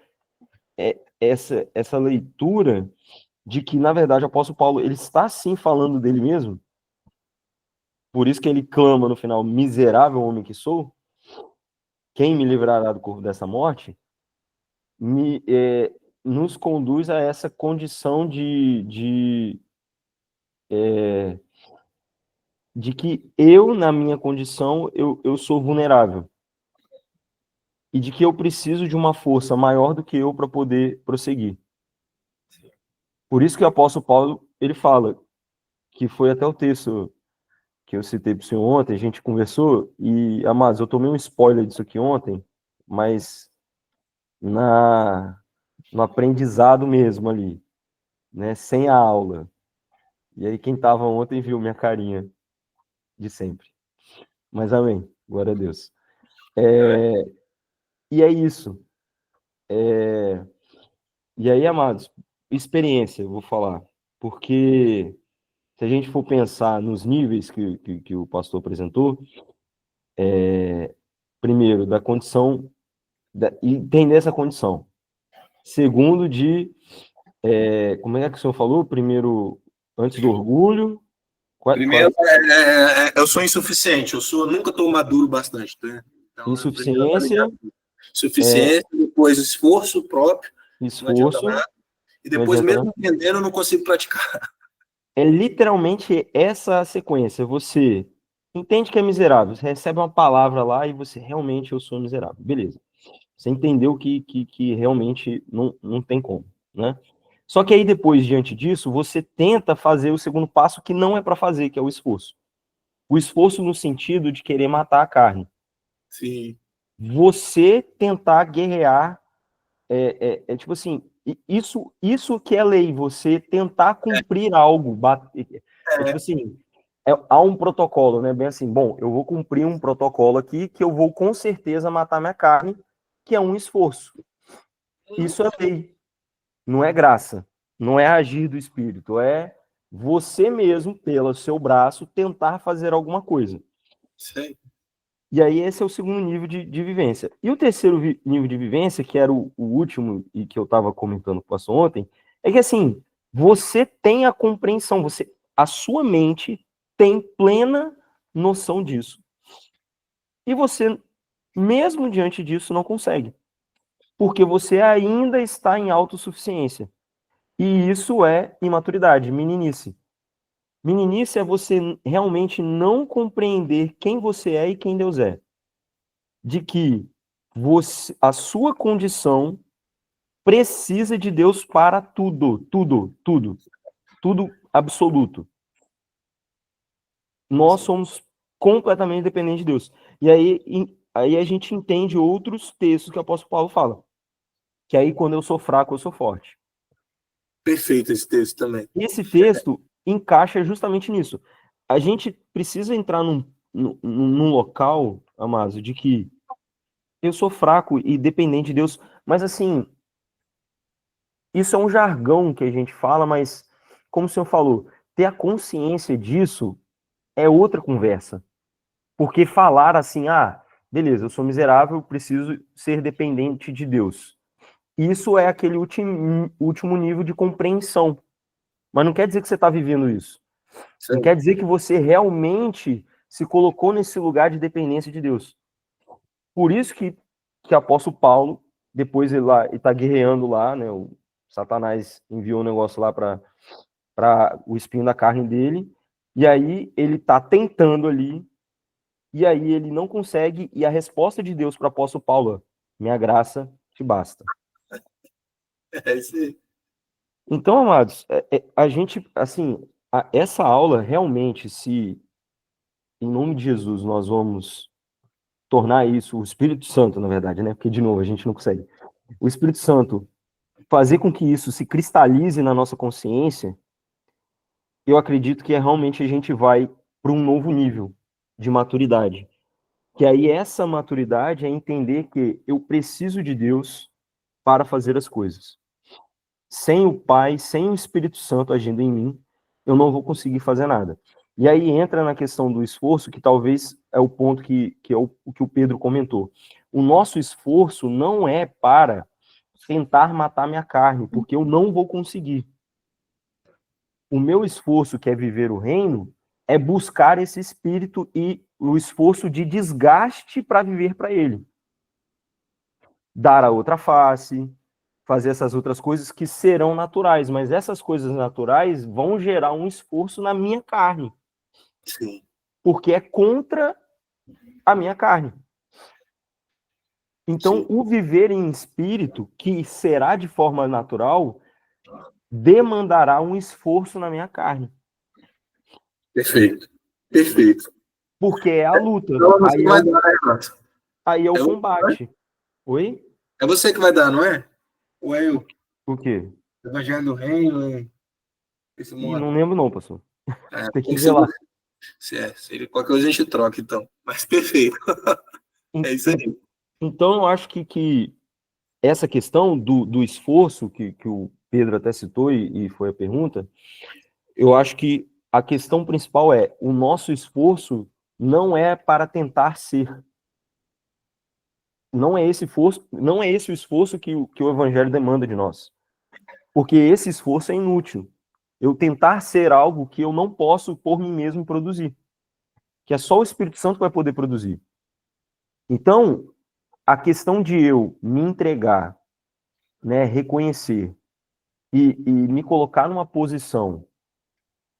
Speaker 2: leitura de que, na verdade, o apóstolo Paulo ele está sim falando dele mesmo, por isso que ele clama no final, miserável homem que sou, quem me livrará do corpo dessa morte, nos conduz a essa condição de que eu, na minha condição, eu sou vulnerável. E de que eu preciso de uma força maior do que eu para poder prosseguir. Por isso que o apóstolo Paulo, ele fala, que foi até o texto que eu citei para o senhor ontem, a gente conversou, e, amados, eu tomei um spoiler disso aqui ontem, mas no aprendizado mesmo ali, né, sem a aula. E aí quem estava ontem viu minha carinha de sempre. Mas amém, glória a Deus. E é isso. E aí, amados, experiência, eu vou falar, porque se a gente for pensar nos níveis que o pastor apresentou, primeiro, da condição, entender essa condição. Segundo, como é que o senhor falou? Primeiro, antes do orgulho.
Speaker 1: Primeiro, eu sou insuficiente, nunca estou maduro bastante. Né? Então,
Speaker 2: Insuficiência.
Speaker 1: Suficiência, depois esforço próprio,
Speaker 2: Esforço.
Speaker 1: Nada, e depois, mesmo entendendo, eu não consigo praticar.
Speaker 2: É literalmente essa sequência. Você entende que é miserável, você recebe uma palavra lá e você realmente eu sou miserável. Beleza. Você entendeu que realmente não tem como, né? Só que aí depois, diante disso, você tenta fazer o segundo passo que não é para fazer, que é o esforço. O esforço no sentido de querer matar a carne.
Speaker 1: Sim.
Speaker 2: Você tentar guerrear, tipo assim, isso que é lei, você tentar cumprir algo, tipo assim, há um protocolo, né, bem assim, bom, eu vou cumprir um protocolo aqui que eu vou com certeza matar minha carne, que é um esforço. Isso é lei, não é graça, não é agir do Espírito, é você mesmo, pelo seu braço, tentar fazer alguma coisa.
Speaker 1: Sim.
Speaker 2: E aí esse é o segundo nível de vivência. E o terceiro nível de vivência, que era o último e que eu estava comentando com o pastor ontem, é que assim, você tem a compreensão, a sua mente tem plena noção disso. E você, mesmo diante disso, não consegue. Porque você ainda está em autossuficiência. E isso é imaturidade, meninice. Meninice é você realmente não compreender quem você é e quem Deus é. De que a sua condição precisa de Deus para tudo absoluto. Nós somos completamente dependentes de Deus. E aí a gente entende outros textos que o apóstolo Paulo fala. Que aí quando eu sou fraco, eu sou forte.
Speaker 1: Perfeito esse texto também.
Speaker 2: Esse texto encaixa justamente nisso. A gente precisa entrar num local, amados, de que eu sou fraco e dependente de Deus, mas assim, isso é um jargão que a gente fala, mas como o senhor falou, ter a consciência disso é outra conversa. Porque falar assim, beleza, eu sou miserável, preciso ser dependente de Deus. Isso é aquele último nível de compreensão. Mas não quer dizer que você está vivendo isso.
Speaker 1: Sim.
Speaker 2: Não quer dizer que você realmente se colocou nesse lugar de dependência de Deus. Por isso que o apóstolo Paulo, depois ele está guerreando lá, né? O Satanás enviou um negócio lá para o espinho da carne dele, e aí ele está tentando ali, e aí ele não consegue, e a resposta de Deus para o apóstolo Paulo: minha graça te basta.
Speaker 1: É isso aí.
Speaker 2: Então, amados, a gente, assim, essa aula realmente, se em nome de Jesus nós vamos tornar isso, o Espírito Santo, na verdade, né? Porque, de novo, a gente não consegue. O Espírito Santo fazer com que isso se cristalize na nossa consciência, eu acredito que realmente a gente vai para um novo nível de maturidade. Que aí essa maturidade é entender que eu preciso de Deus para fazer as coisas. Sem o Pai, sem o Espírito Santo agindo em mim, eu não vou conseguir fazer nada. E aí entra na questão do esforço, que talvez é o ponto que é o que o Pedro comentou. O nosso esforço não é para tentar matar minha carne, porque eu não vou conseguir. O meu esforço, que é viver o reino, é buscar esse espírito e o esforço de desgaste para viver para ele. Dar a outra face, fazer essas outras coisas que serão naturais, mas essas coisas naturais vão gerar um esforço na minha carne.
Speaker 1: Sim.
Speaker 2: Porque é contra a minha carne. Então,
Speaker 1: Sim.
Speaker 2: o viver em espírito, que será de forma natural, demandará um esforço na minha carne.
Speaker 1: Perfeito. Perfeito.
Speaker 2: Porque é a luta.
Speaker 1: Então, você
Speaker 2: Aí
Speaker 1: que vai dar, né, Renato?
Speaker 2: aí é o
Speaker 1: É o-
Speaker 2: combate. Oi?
Speaker 1: É você que vai dar, não é? Ou é eu?
Speaker 2: O quê?
Speaker 1: Evangelho do Reino, esse
Speaker 2: Ih,
Speaker 1: modo.
Speaker 2: não lembro não, pastor. Tem
Speaker 1: Tem
Speaker 2: que
Speaker 1: que
Speaker 2: ver
Speaker 1: ser
Speaker 2: lá.
Speaker 1: você. Se qualquer coisa a gente troca, então. Mas perfeito. É isso aí.
Speaker 2: Então, eu acho que essa questão do esforço, que o Pedro até citou e foi a pergunta, eu acho que a questão principal é o nosso esforço não é para tentar ser. Não é esse esforço, não é esse o esforço que o Evangelho demanda de nós. Porque esse esforço é inútil. Eu tentar ser algo que eu não posso por mim mesmo produzir. Que é só o Espírito Santo que vai poder produzir. Então, a questão de eu me entregar, né, reconhecer e me colocar numa posição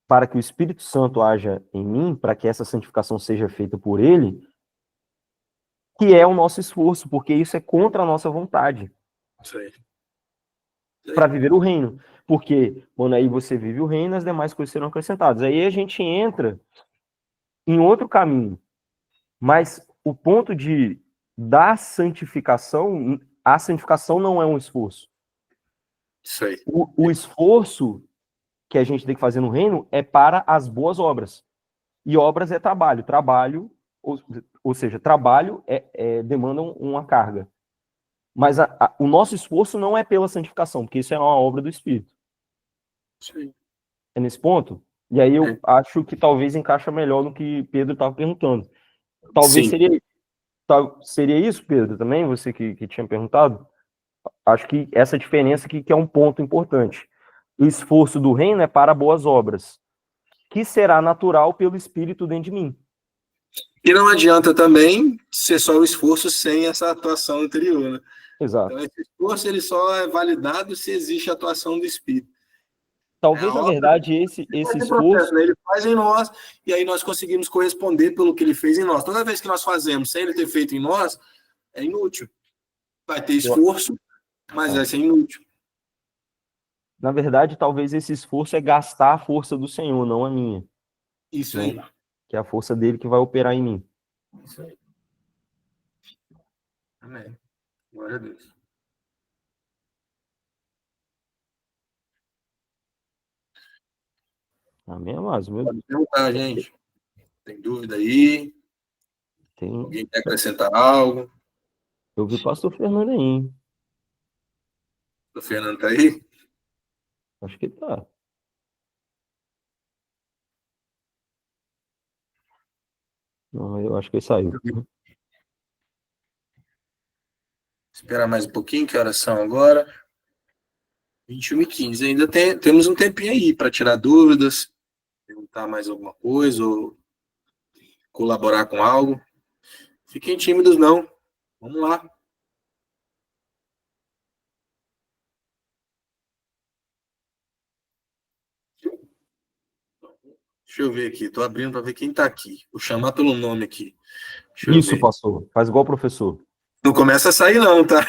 Speaker 2: para que o Espírito Santo haja em mim, para que essa santificação seja feita por ele, que é o nosso esforço, porque isso é contra a nossa vontade,
Speaker 1: Isso aí.
Speaker 2: para viver o reino. Porque quando aí você vive o reino, as demais coisas serão acrescentadas. Aí a gente entra em outro caminho. Mas o ponto da santificação, a santificação não é um esforço.
Speaker 1: Isso aí.
Speaker 2: O esforço que a gente tem que fazer no reino é para as boas obras. E obras é trabalho. Trabalho, ou seja, trabalho demanda uma carga. Mas o nosso esforço não é pela santificação, porque isso é uma obra do Espírito.
Speaker 1: Isso aí.
Speaker 2: É nesse ponto? E aí eu
Speaker 1: É.
Speaker 2: acho que talvez encaixa melhor no que Pedro estava perguntando. Talvez
Speaker 1: Sim.
Speaker 2: seria isso, Pedro, também? Você que tinha perguntado? Acho que essa diferença aqui que é um ponto importante. O esforço do reino é para boas obras, que será natural pelo Espírito dentro de mim.
Speaker 1: E não adianta também ser só o esforço sem essa atuação anterior, né?
Speaker 2: Exato.
Speaker 1: Então, esse esforço ele só é validado se existe a atuação do Espírito. É
Speaker 2: Talvez,
Speaker 1: a
Speaker 2: na
Speaker 1: obra
Speaker 2: verdade, esse
Speaker 1: do
Speaker 2: esforço...
Speaker 1: processo, né? Ele faz em nós e aí nós conseguimos corresponder pelo que ele fez em nós. Toda vez que nós fazemos sem ele ter feito em nós, é inútil. Vai ter esforço, mas vai ser inútil.
Speaker 2: Na verdade, talvez esse esforço é gastar a força do Senhor, não a minha.
Speaker 1: Isso
Speaker 2: Né?
Speaker 1: aí.
Speaker 2: Que é a força dele que vai operar em mim.
Speaker 1: Isso aí. Amém. Glória a Deus.
Speaker 2: Amém, amados? Meu
Speaker 1: Pode
Speaker 2: Deus.
Speaker 1: perguntar, gente. Tem dúvida aí?
Speaker 2: Tem...
Speaker 1: Alguém quer acrescentar algo?
Speaker 2: Eu vi o pastor Fernando aí, hein?
Speaker 1: O Fernando tá aí?
Speaker 2: Acho que tá. Não, eu acho que ele saiu.
Speaker 1: Esperar mais um pouquinho, que horas são agora? 21h15. Ainda temos um tempinho aí para tirar dúvidas, perguntar mais alguma coisa ou colaborar com algo. Fiquem tímidos, não. Vamos lá. Deixa eu ver aqui. Estou abrindo para ver quem está aqui. Vou chamar pelo nome aqui. Deixa eu
Speaker 2: Isso,
Speaker 1: ver.
Speaker 2: pastor. Faz igual o professor.
Speaker 1: Não começa a sair, não, tá?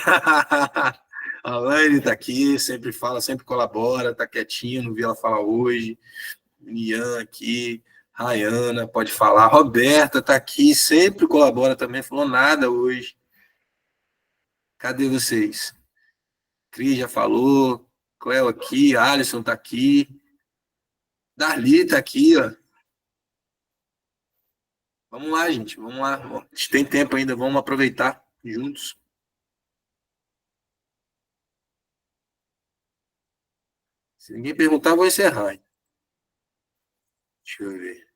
Speaker 1: A Laine está aqui, sempre fala, sempre colabora, está quietinha, não vi ela falar hoje. Nian aqui, Rayana, pode falar. Roberta está aqui, sempre colabora também, falou nada hoje. Cadê vocês? Cris já falou, Cléo aqui, Alisson está aqui, Darli está aqui, ó. Vamos lá, gente, vamos lá. A gente tem tempo ainda, vamos aproveitar juntos. Se ninguém perguntar, vou encerrar. Deixa eu ver.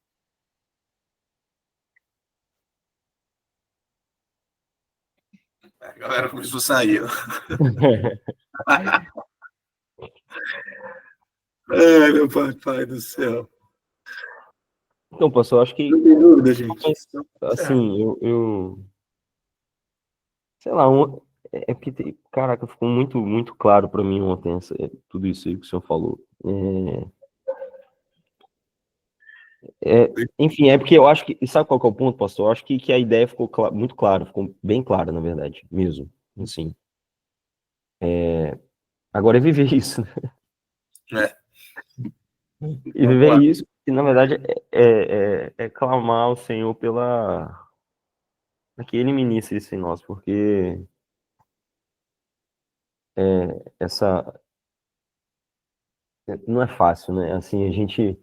Speaker 1: A galera começou a sair, ó. Ai, meu pai do céu.
Speaker 2: Então, pastor, acho que,
Speaker 1: Não tem dúvida, gente.
Speaker 2: assim, sei lá, é porque, caraca, ficou muito, muito claro para mim ontem tudo isso aí que o senhor falou. Enfim, é porque eu acho que, sabe qual que é o ponto, pastor? Eu acho que a ideia ficou muito clara, ficou bem clara, na verdade, mesmo, assim. Agora é viver isso, né?
Speaker 1: É.
Speaker 2: E viver isso que na verdade é clamar ao Senhor para que Ele ministre isso em nós, porque essa não é fácil, né? Assim, a gente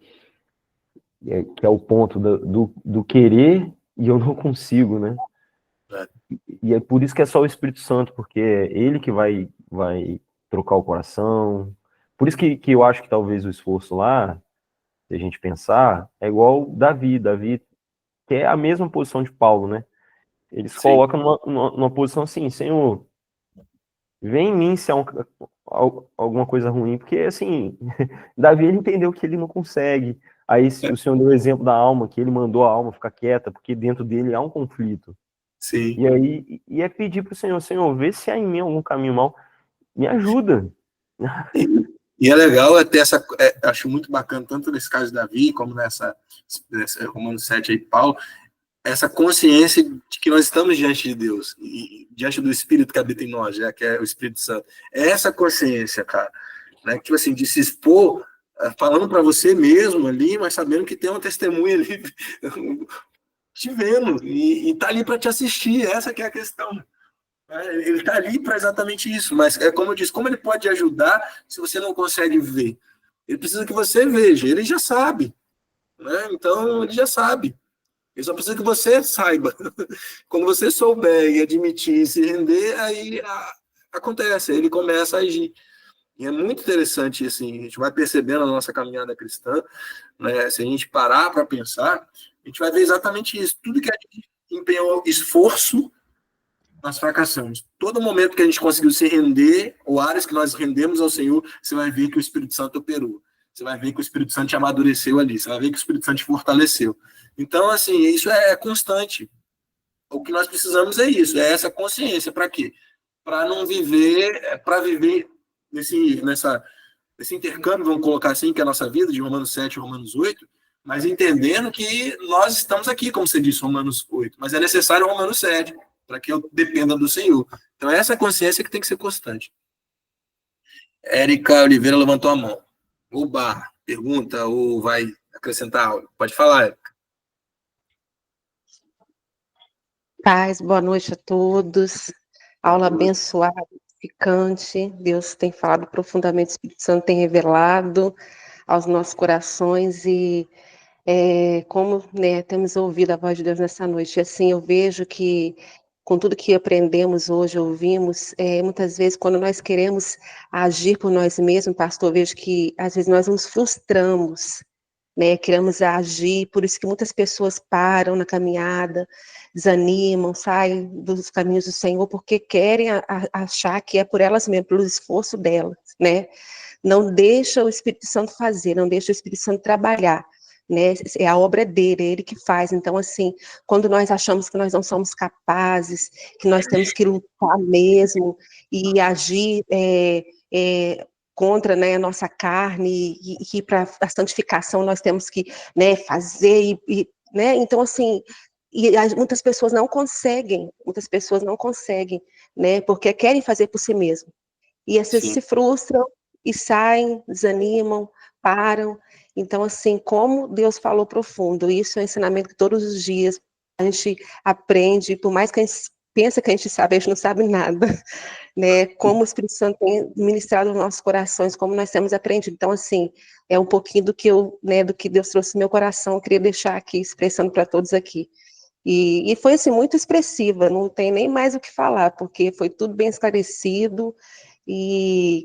Speaker 2: que é o ponto do querer e eu não consigo, né?
Speaker 1: É.
Speaker 2: E é por isso que é só o Espírito Santo, porque é Ele que vai trocar o coração. Por isso que eu acho que talvez o esforço lá, se a gente pensar, é igual Davi. Davi que é a mesma posição de Paulo, né? Ele se
Speaker 1: Sim,
Speaker 2: coloca numa posição assim, Senhor, vem em mim se há alguma coisa ruim, porque assim, Davi ele entendeu que ele não consegue. Aí o Senhor deu o exemplo da alma, que ele mandou a alma ficar quieta, porque dentro dele há um conflito.
Speaker 1: sim.
Speaker 2: E aí é pedir para o Senhor, Senhor, vê se há em mim algum caminho mau, me ajuda.
Speaker 1: E é legal ter essa, acho muito bacana, tanto nesse caso de Davi, como nessa Romanos 7 aí, Paulo, essa consciência de que nós estamos diante de Deus, e diante do Espírito que habita em nós, já que é o Espírito Santo. É essa consciência, cara, né? Tipo assim, de se expor, falando para você mesmo ali, mas sabendo que tem uma testemunha ali te vendo, e tá ali para te assistir, essa que é a questão. Ele está ali para exatamente isso, mas é como eu disse, como ele pode ajudar se você não consegue ver? Ele precisa que você veja, ele já sabe, né? Então ele já sabe. Ele só precisa que você saiba. Quando você souber e admitir e se render, aí acontece, ele começa a agir. E é muito interessante, assim, a gente vai percebendo a nossa caminhada cristã, né? Se a gente parar para pensar, a gente vai ver exatamente isso. Tudo que a gente empenhou esforço, nós fracassamos. Todo momento que a gente conseguiu se render, ou áreas que nós rendemos ao Senhor, você vai ver que o Espírito Santo operou. Você vai ver que o Espírito Santo te amadureceu ali. Você vai ver que o Espírito Santo te fortaleceu. Então, assim, isso é constante. O que nós precisamos é isso, é essa consciência. Para quê? Para não viver, para viver nesse intercâmbio, vamos colocar assim, que é a nossa vida, de Romanos 7 e Romanos 8, mas entendendo que nós estamos aqui, como você disse, Romanos 8, mas é necessário Romanos 7, para que eu dependa do Senhor. Então, é essa consciência que tem que ser constante. Érica Oliveira levantou a mão. Oba, pergunta ou vai acrescentar algo? Pode falar, Érica.
Speaker 5: Paz, boa noite a todos. Aula abençoada, edificante. Deus tem falado profundamente, o Espírito Santo tem revelado aos nossos corações e como, né, temos ouvido a voz de Deus nessa noite. E assim, eu vejo que com tudo que aprendemos hoje, ouvimos, muitas vezes quando nós queremos agir por nós mesmos, pastor, eu vejo que às vezes nós nos frustramos, né, queremos agir, por isso que muitas pessoas param na caminhada, desanimam, saem dos caminhos do Senhor, porque querem achar que é por elas mesmas, pelo esforço delas, né, não deixa o Espírito Santo fazer, não deixa o Espírito Santo trabalhar, né, é a obra dele, é ele que faz. Então, assim, quando nós achamos que nós não somos capazes, que nós temos que lutar mesmo, e agir contra, né, a nossa carne, e para a santificação nós temos que, né, fazer, né, então assim, muitas pessoas não conseguem, né, porque querem fazer por si mesmo, e às vezes
Speaker 1: Sim.
Speaker 5: se frustram, e saem, desanimam, param. Então assim, como Deus falou profundo, isso é um ensinamento que todos os dias a gente aprende, por mais que a gente pensa que a gente sabe, a gente não sabe nada, né, como o Espírito Santo tem ministrado nos nossos corações, como nós temos aprendido. Então, assim, é um pouquinho do que do que Deus trouxe no meu coração, eu queria deixar aqui, expressando para todos aqui. E foi, assim, muito expressiva, não tem nem mais o que falar, porque foi tudo bem esclarecido, e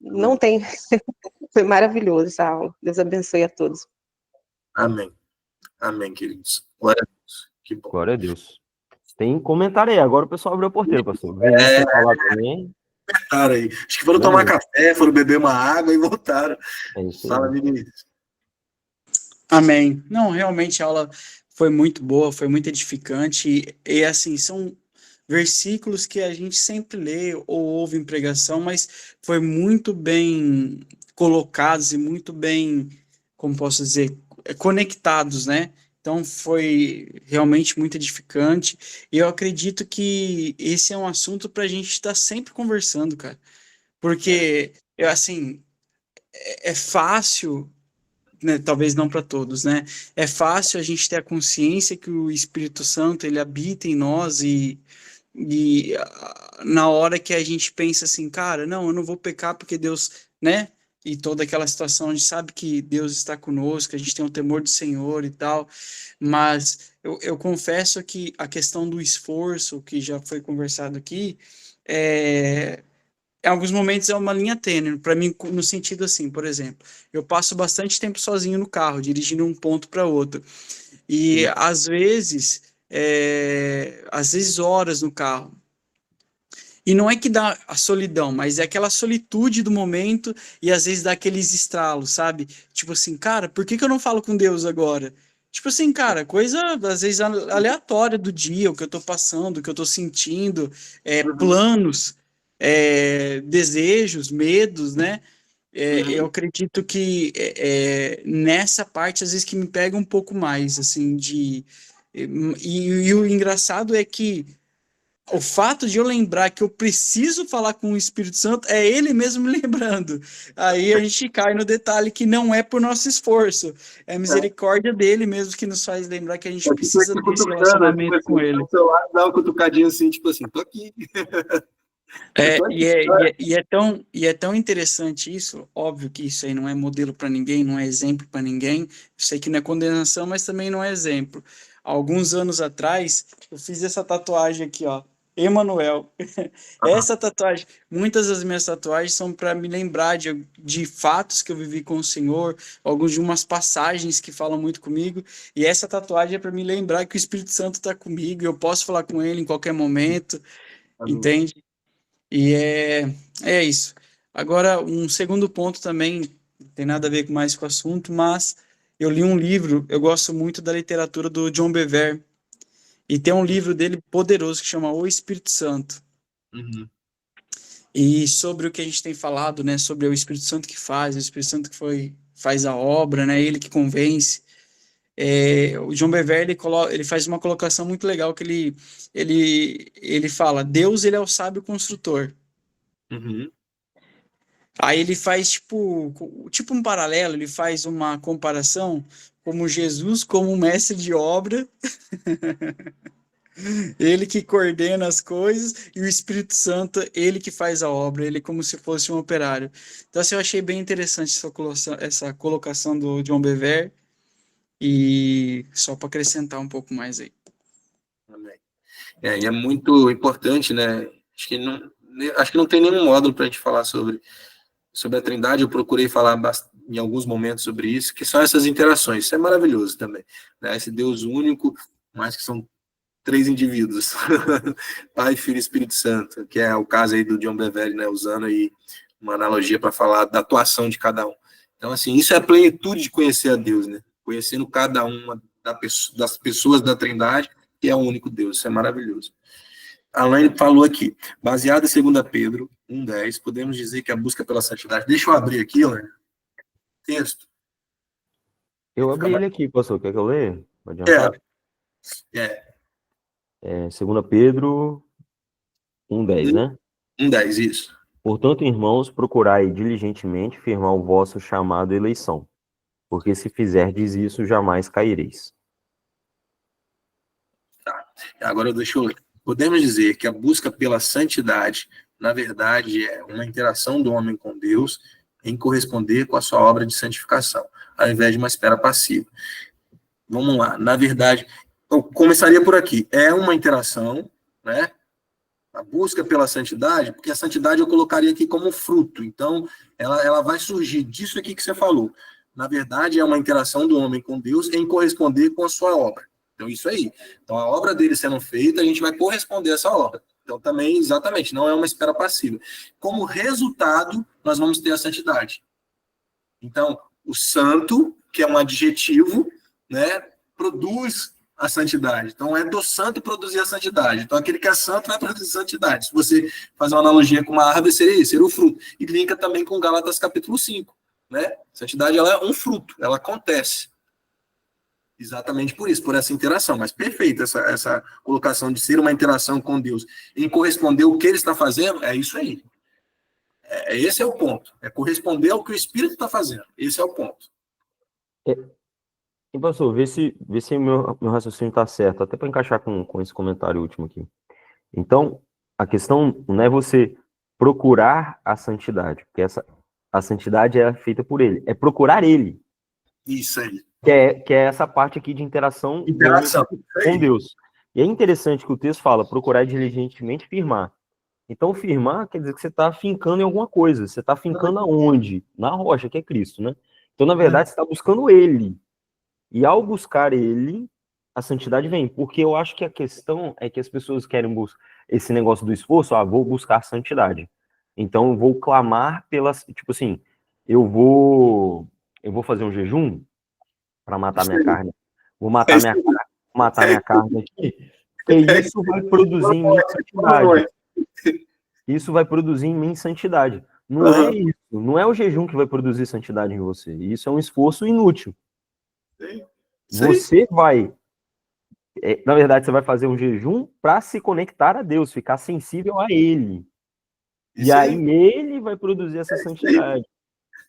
Speaker 5: não tem, foi maravilhoso essa aula. Deus abençoe a todos.
Speaker 1: Amém. Amém, queridos. Glória a Deus. Que bom.
Speaker 2: Glória a Deus. Tem comentário aí, agora o pessoal abriu a porteira, pastor. Vinícius quer falar também.
Speaker 1: Cara, aí. Acho que foram
Speaker 2: Não,
Speaker 1: tomar café, foram beber uma água e voltaram.
Speaker 2: é isso
Speaker 1: Fala,
Speaker 2: aí.
Speaker 1: Vinícius.
Speaker 6: Amém. Não, realmente a aula foi muito boa, foi muito edificante, e assim, são versículos que a gente sempre lê ou ouve em pregação, mas foi muito bem colocados e muito bem, como posso dizer, conectados, né? Então foi realmente muito edificante, e eu acredito que esse é um assunto para a gente estar sempre conversando, cara, porque, assim, é fácil né, talvez não para todos, né? É fácil a gente ter a consciência que o Espírito Santo, ele habita em nós na hora que a gente pensa assim, cara, não, eu não vou pecar porque Deus, né? E toda aquela situação, a gente sabe que Deus está conosco, a gente tem o temor do Senhor e tal, mas eu confesso que a questão do esforço, que já foi conversado aqui, em alguns momentos é uma linha tênue, para mim, no sentido assim, por exemplo, eu passo bastante tempo sozinho no carro, dirigindo um ponto para outro, e às vezes horas no carro. E não é que dá a solidão, mas é aquela solitude do momento e às vezes dá aqueles estralos, sabe? Tipo assim, cara, por que eu não falo com Deus agora? Tipo assim, cara, coisa às vezes aleatória do dia, o que eu tô passando, o que eu tô sentindo, planos, desejos, medos, né? Eu acredito que nessa parte, às vezes, que me pega um pouco mais, assim, e o engraçado é que o fato de eu lembrar que eu preciso falar com o Espírito Santo é ele mesmo me lembrando. Aí a gente cai no detalhe que não é por nosso esforço, é a misericórdia dele mesmo que nos faz lembrar que a gente precisa desse relacionamento com ele.
Speaker 1: Dá uma cutucadinha assim, tipo assim, tô aqui.
Speaker 6: E é tão interessante isso, óbvio que isso aí não é modelo para ninguém, não é exemplo para ninguém, eu sei que não é condenação, mas também não é exemplo. Alguns anos atrás, eu fiz essa tatuagem aqui, ó, Emanuel. Essa tatuagem, muitas das minhas tatuagens são para me lembrar de fatos que eu vivi com o Senhor, algumas de umas passagens que falam muito comigo, e essa tatuagem é para me lembrar que o Espírito Santo está comigo, e eu posso falar com ele em qualquer momento, entende? E é isso. Agora, um segundo ponto também, não tem nada a ver mais com o assunto, mas eu li um livro, eu gosto muito da literatura do John Bevere, e tem um livro dele poderoso que chama O Espírito Santo. E sobre o que a gente tem falado, né, sobre o Espírito Santo que faz, o Espírito Santo que faz a obra, né, ele que convence. O John Bevere, ele faz uma colocação muito legal que ele fala, Deus, ele é o sábio construtor. Aí ele faz tipo um paralelo, ele faz uma comparação como Jesus como um mestre de obra, ele que coordena as coisas, e o Espírito Santo, ele que faz a obra, ele como se fosse um operário. Então, assim, eu achei bem interessante essa colocação do John Bevere, e só para acrescentar um pouco mais aí.
Speaker 1: E é muito importante, né? Acho que não tem nenhum módulo para a gente falar sobre a Trindade. Eu procurei falar em alguns momentos sobre isso, que são essas interações. Isso é maravilhoso também, né? Esse Deus único, mas que são 3 indivíduos, Pai, Filho e Espírito Santo, que é o caso aí do John Bevere, né? Usando aí uma analogia para falar da atuação de cada um. Então, assim, isso é a plenitude de conhecer a Deus, né? Conhecendo cada uma das pessoas da Trindade, que é o único Deus. Isso é maravilhoso. A Laine falou aqui, baseado em 2 Pedro 1,10, podemos dizer que a busca pela santidade... Deixa eu abrir aqui, Laine. Texto.
Speaker 2: Eu abri ele aqui, pastor. Quer que eu leia? Pode adiantar? 2 Pedro 1,10, né?
Speaker 1: 1,10, isso.
Speaker 2: Portanto, irmãos, procurai diligentemente firmar o vosso chamado e eleição, porque se fizerdes isso, jamais caireis.
Speaker 1: Tá. Agora deixa eu ler. Podemos dizer que a busca pela santidade, na verdade, é uma interação do homem com Deus em corresponder com a sua obra de santificação, ao invés de uma espera passiva. Vamos lá. Na verdade, eu começaria por aqui. É uma interação, né? A busca pela santidade, porque a santidade eu colocaria aqui como fruto. Então, ela vai surgir disso aqui que você falou. Na verdade, é uma interação do homem com Deus em corresponder com a sua obra. Então, isso aí. Então, a obra dele sendo feita, a gente vai corresponder a essa obra. Então, também, exatamente, não é uma espera passiva. Como resultado, nós vamos ter a santidade. Então, o santo, que é um adjetivo, né, produz a santidade. Então, é do santo produzir a santidade. Então, aquele que é santo vai produzir santidade. Se você fazer uma analogia com uma árvore, seria isso, seria o fruto. E linka também com Gálatas capítulo 5. Né? Santidade, ela é um fruto, ela acontece. Exatamente por isso, por essa interação. Mas perfeita essa colocação de ser uma interação com Deus em corresponder ao que ele está fazendo, é isso aí. Esse é o ponto. É corresponder ao que o Espírito está fazendo. Esse é o ponto.
Speaker 2: E, pastor, vê se meu raciocínio está certo, até para encaixar com esse comentário último aqui. Então, a questão não é você procurar a santidade, porque a santidade é feita por ele, é procurar ele,
Speaker 1: Isso aí.
Speaker 2: que é essa parte aqui de interação do homem
Speaker 1: Interação. Isso
Speaker 2: com
Speaker 1: aí.
Speaker 2: Deus. E é interessante que o texto fala, procurar diligentemente firmar. Então, firmar quer dizer que você está fincando em alguma coisa. Você está fincando aonde? Na rocha, que é Cristo, né? Então, na verdade, você está buscando ele. E ao buscar ele, a santidade vem. Porque eu acho que a questão é que as pessoas querem buscar esse negócio do esforço, vou buscar santidade. Então, eu vou clamar pelas... Tipo assim, eu vou fazer um jejum para matar minha carne. Vou
Speaker 1: É isso
Speaker 2: matar minha carne aqui. Porque isso vai produzir em mim santidade.
Speaker 1: aí.
Speaker 2: Isso vai produzir em mim santidade. Não é
Speaker 1: Aham.
Speaker 2: isso. Não é o jejum que vai produzir santidade em você. Isso é um esforço inútil.
Speaker 1: Isso aí.
Speaker 2: Você vai, na verdade, você vai fazer um jejum para se conectar a Deus, ficar sensível a Ele. E
Speaker 1: Isso
Speaker 2: aí
Speaker 1: aí.
Speaker 2: ele vai produzir essa santidade,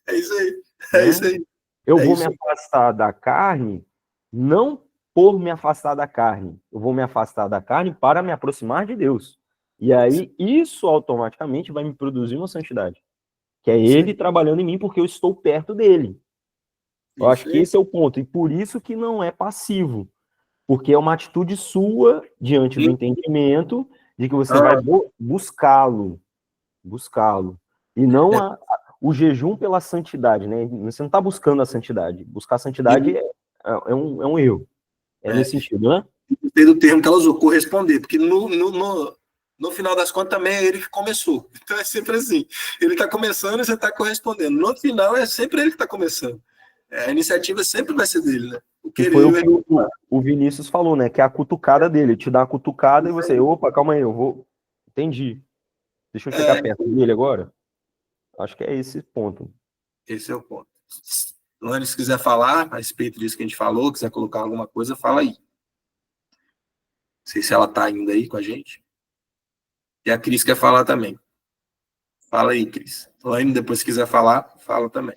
Speaker 1: É isso aí. É
Speaker 2: né?
Speaker 1: isso aí.
Speaker 2: Eu
Speaker 1: É
Speaker 2: vou me
Speaker 1: isso aí.
Speaker 2: afastar da carne, não por me afastar da carne. Eu vou me afastar da carne para me aproximar de Deus. E aí isso automaticamente vai me produzir uma santidade. Que é
Speaker 1: Isso
Speaker 2: ele
Speaker 1: aí.
Speaker 2: trabalhando em mim porque eu estou perto dele. Eu acho
Speaker 1: Isso
Speaker 2: que
Speaker 1: aí.
Speaker 2: esse é o ponto, e por isso que não é passivo, porque é uma atitude sua diante do entendimento de que você vai
Speaker 1: Ah,
Speaker 2: buscá-lo, e não o jejum pela santidade, né? Você não está buscando a santidade. Buscar a santidade é um erro. É nesse sentido, né?
Speaker 1: gostei do termo que ela usou, corresponder, porque no final das contas também é ele que começou. Então é sempre assim. Ele está começando e você está correspondendo. No final é sempre ele que está começando. A iniciativa sempre vai ser dele, né? O
Speaker 2: Que foi o
Speaker 1: querer.
Speaker 2: que o Vinícius falou, né? Que é a cutucada dele. Te dá a cutucada e você, opa, calma aí, eu vou. Entendi. Deixa eu chegar
Speaker 1: É,
Speaker 2: perto dele agora. Acho que é esse ponto.
Speaker 1: esse é o ponto. Luane, se quiser falar a respeito disso que a gente falou, quiser colocar alguma coisa, fala aí. Não sei se ela está ainda aí com a gente. E a Cris quer falar também. Fala aí, Cris. Luane, depois se quiser falar, fala também.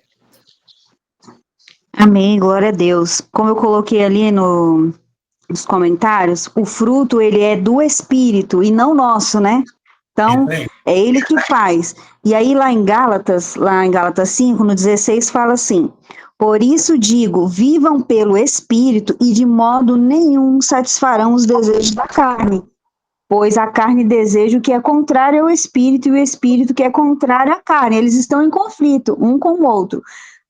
Speaker 3: Amém, glória a Deus. Como eu coloquei ali nos comentários, o fruto ele é do Espírito e não nosso, né? Então, é ele que faz. E aí lá em Gálatas 5, no 16, fala assim: por isso digo, vivam pelo Espírito e de modo nenhum satisfarão os desejos da carne. Pois a carne deseja o que é contrário ao Espírito e o Espírito que é contrário à carne. Eles estão em conflito, um com o outro,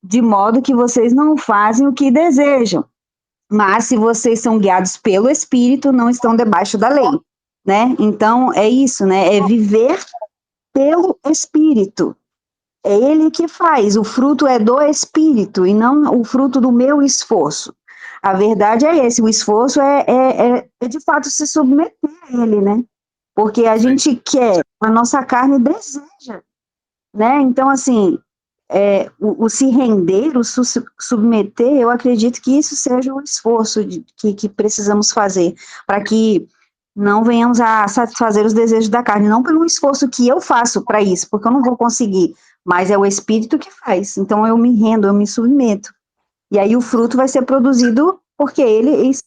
Speaker 3: de modo que vocês não fazem o que desejam. Mas se vocês são guiados pelo Espírito, não estão debaixo da lei, né? Então é isso, né? É viver pelo Espírito. É ele que faz. O fruto é do Espírito e não o fruto do meu esforço. A verdade é esse. O esforço é de fato se submeter a ele, né? Porque a gente quer, a nossa carne deseja, né? Então, assim, o se render, o submeter, eu acredito que isso seja o esforço que precisamos fazer para que não venhamos a satisfazer os desejos da carne, não pelo esforço que eu faço para isso, porque eu não vou conseguir, mas é o Espírito que faz. Então eu me rendo, eu me submeto. E aí o fruto vai ser produzido porque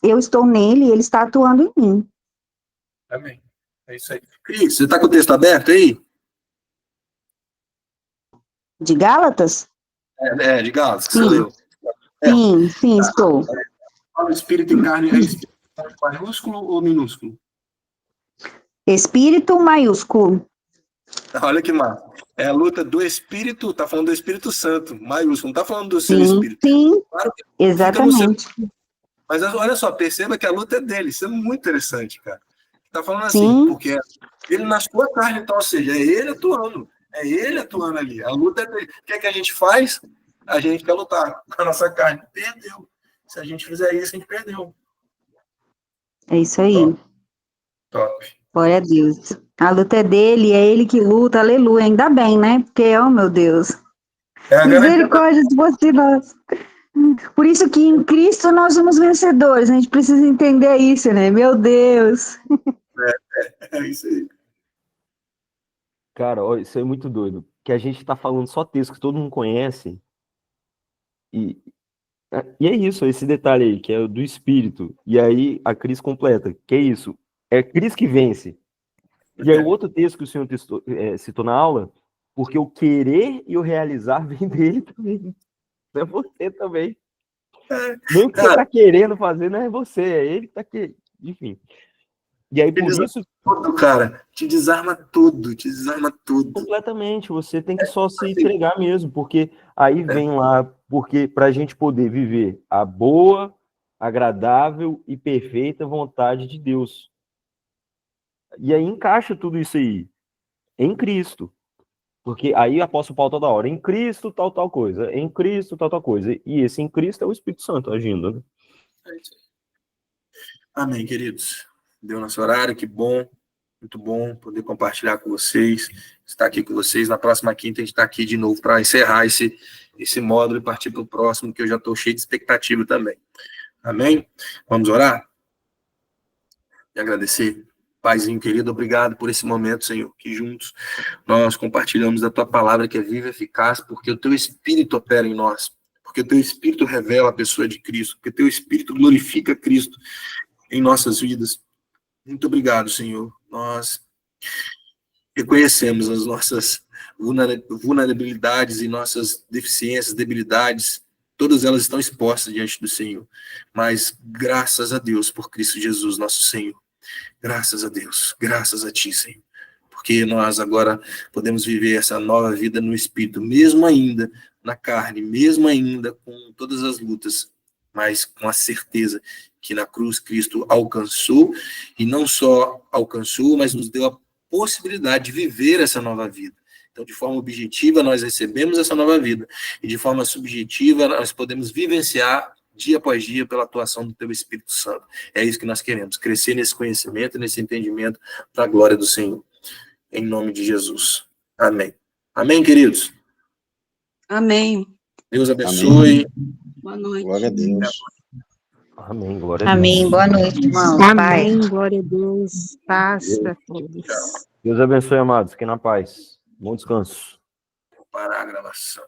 Speaker 3: eu estou nele e ele está atuando em mim.
Speaker 1: Amém. É isso aí. Cris, você está com o texto aberto aí?
Speaker 3: De Gálatas?
Speaker 1: De Gálatas, que você
Speaker 3: Sim,
Speaker 1: leu.
Speaker 3: sim, estou.
Speaker 1: Fala espírito e carne, é espírito maiúsculo ou minúsculo?
Speaker 3: Espírito maiúsculo.
Speaker 1: Olha que massa. É a luta do Espírito, tá falando do Espírito Santo, maiúsculo, não tá falando do seu
Speaker 3: Sim,
Speaker 1: Espírito.
Speaker 3: sim,
Speaker 1: Claro que fica no seu.
Speaker 3: exatamente.
Speaker 1: Mas olha só, perceba que a luta é dele. Isso é muito interessante, cara. Tá falando assim,
Speaker 3: Sim,
Speaker 1: porque ele na sua carne, então, ou seja, é ele atuando. É ele atuando ali. A luta é dele. O que é que a gente faz? A gente quer lutar com a nossa carne. Perdeu. Se a gente fizer isso, a gente perdeu.
Speaker 3: é isso aí.
Speaker 1: Top.
Speaker 3: Glória a Deus. A luta é dele, é ele que luta, aleluia. Ainda bem, né? Porque, oh meu Deus,
Speaker 1: É a garantia da...
Speaker 3: misericórdia se fosse nós. Por isso que em Cristo nós somos vencedores. A gente precisa entender isso, né? Meu Deus.
Speaker 1: É isso aí.
Speaker 2: Cara, ó, isso é muito doido. Que a gente tá falando só texto que todo mundo conhece. E E é isso, esse detalhe aí, que é o do espírito. E aí a crise completa. Que é isso? É Cris que vence. E aí o outro texto que o senhor citou na aula, porque o querer e o realizar vem dele também. Não é você também. Nem o que você está querendo fazer não é você, é ele que está querendo. Enfim. E aí, por isso.
Speaker 1: Tudo, cara. Te desarma tudo.
Speaker 2: Completamente. Você tem que só se entregar mesmo, porque aí vem lá, porque para a gente poder viver a boa, agradável e perfeita vontade de Deus. E aí encaixa tudo isso aí em Cristo. Porque aí o apóstolo Paulo toda hora, em Cristo, tal coisa, em Cristo, tal coisa. E esse em Cristo é o Espírito Santo agindo, né?
Speaker 1: Amém, queridos. Deu nosso horário, que bom. Muito bom poder compartilhar com vocês, estar aqui com vocês. Na próxima quinta a gente está aqui de novo para encerrar esse módulo e partir para o próximo, que eu já estou cheio de expectativa também. Amém? Vamos orar? E agradecer. Paizinho querido, obrigado por esse momento, Senhor, que juntos nós compartilhamos da Tua palavra que é viva e eficaz, porque o Teu Espírito opera em nós, porque o Teu Espírito revela a pessoa de Cristo, porque o Teu Espírito glorifica Cristo em nossas vidas. Muito obrigado, Senhor. Nós reconhecemos as nossas vulnerabilidades e nossas deficiências, debilidades, todas elas estão expostas diante do Senhor. Mas graças a Deus por Cristo Jesus, nosso Senhor. Graças a Deus, graças a Ti, Senhor. Porque nós agora podemos viver essa nova vida no Espírito, mesmo ainda na carne, mesmo ainda com todas as lutas, mas com a certeza que na cruz Cristo alcançou, e não só alcançou, mas nos deu a possibilidade de viver essa nova vida. Então, de forma objetiva, nós recebemos essa nova vida, e de forma subjetiva, nós podemos vivenciar dia após dia pela atuação do Teu Espírito Santo. É isso que nós queremos, crescer nesse conhecimento, nesse entendimento, para a glória do Senhor. Em nome de Jesus. Amém. Amém, queridos?
Speaker 7: Amém.
Speaker 1: Deus abençoe.
Speaker 7: Amém. Boa noite.
Speaker 8: Glória a Deus.
Speaker 2: Amém, glória a Deus.
Speaker 3: Amém. Boa noite, irmãos.
Speaker 5: Amém, glória a Deus. Paz para todos.
Speaker 2: Deus abençoe, amados. Fiquem na paz. Bom descanso.
Speaker 1: Para a gravação.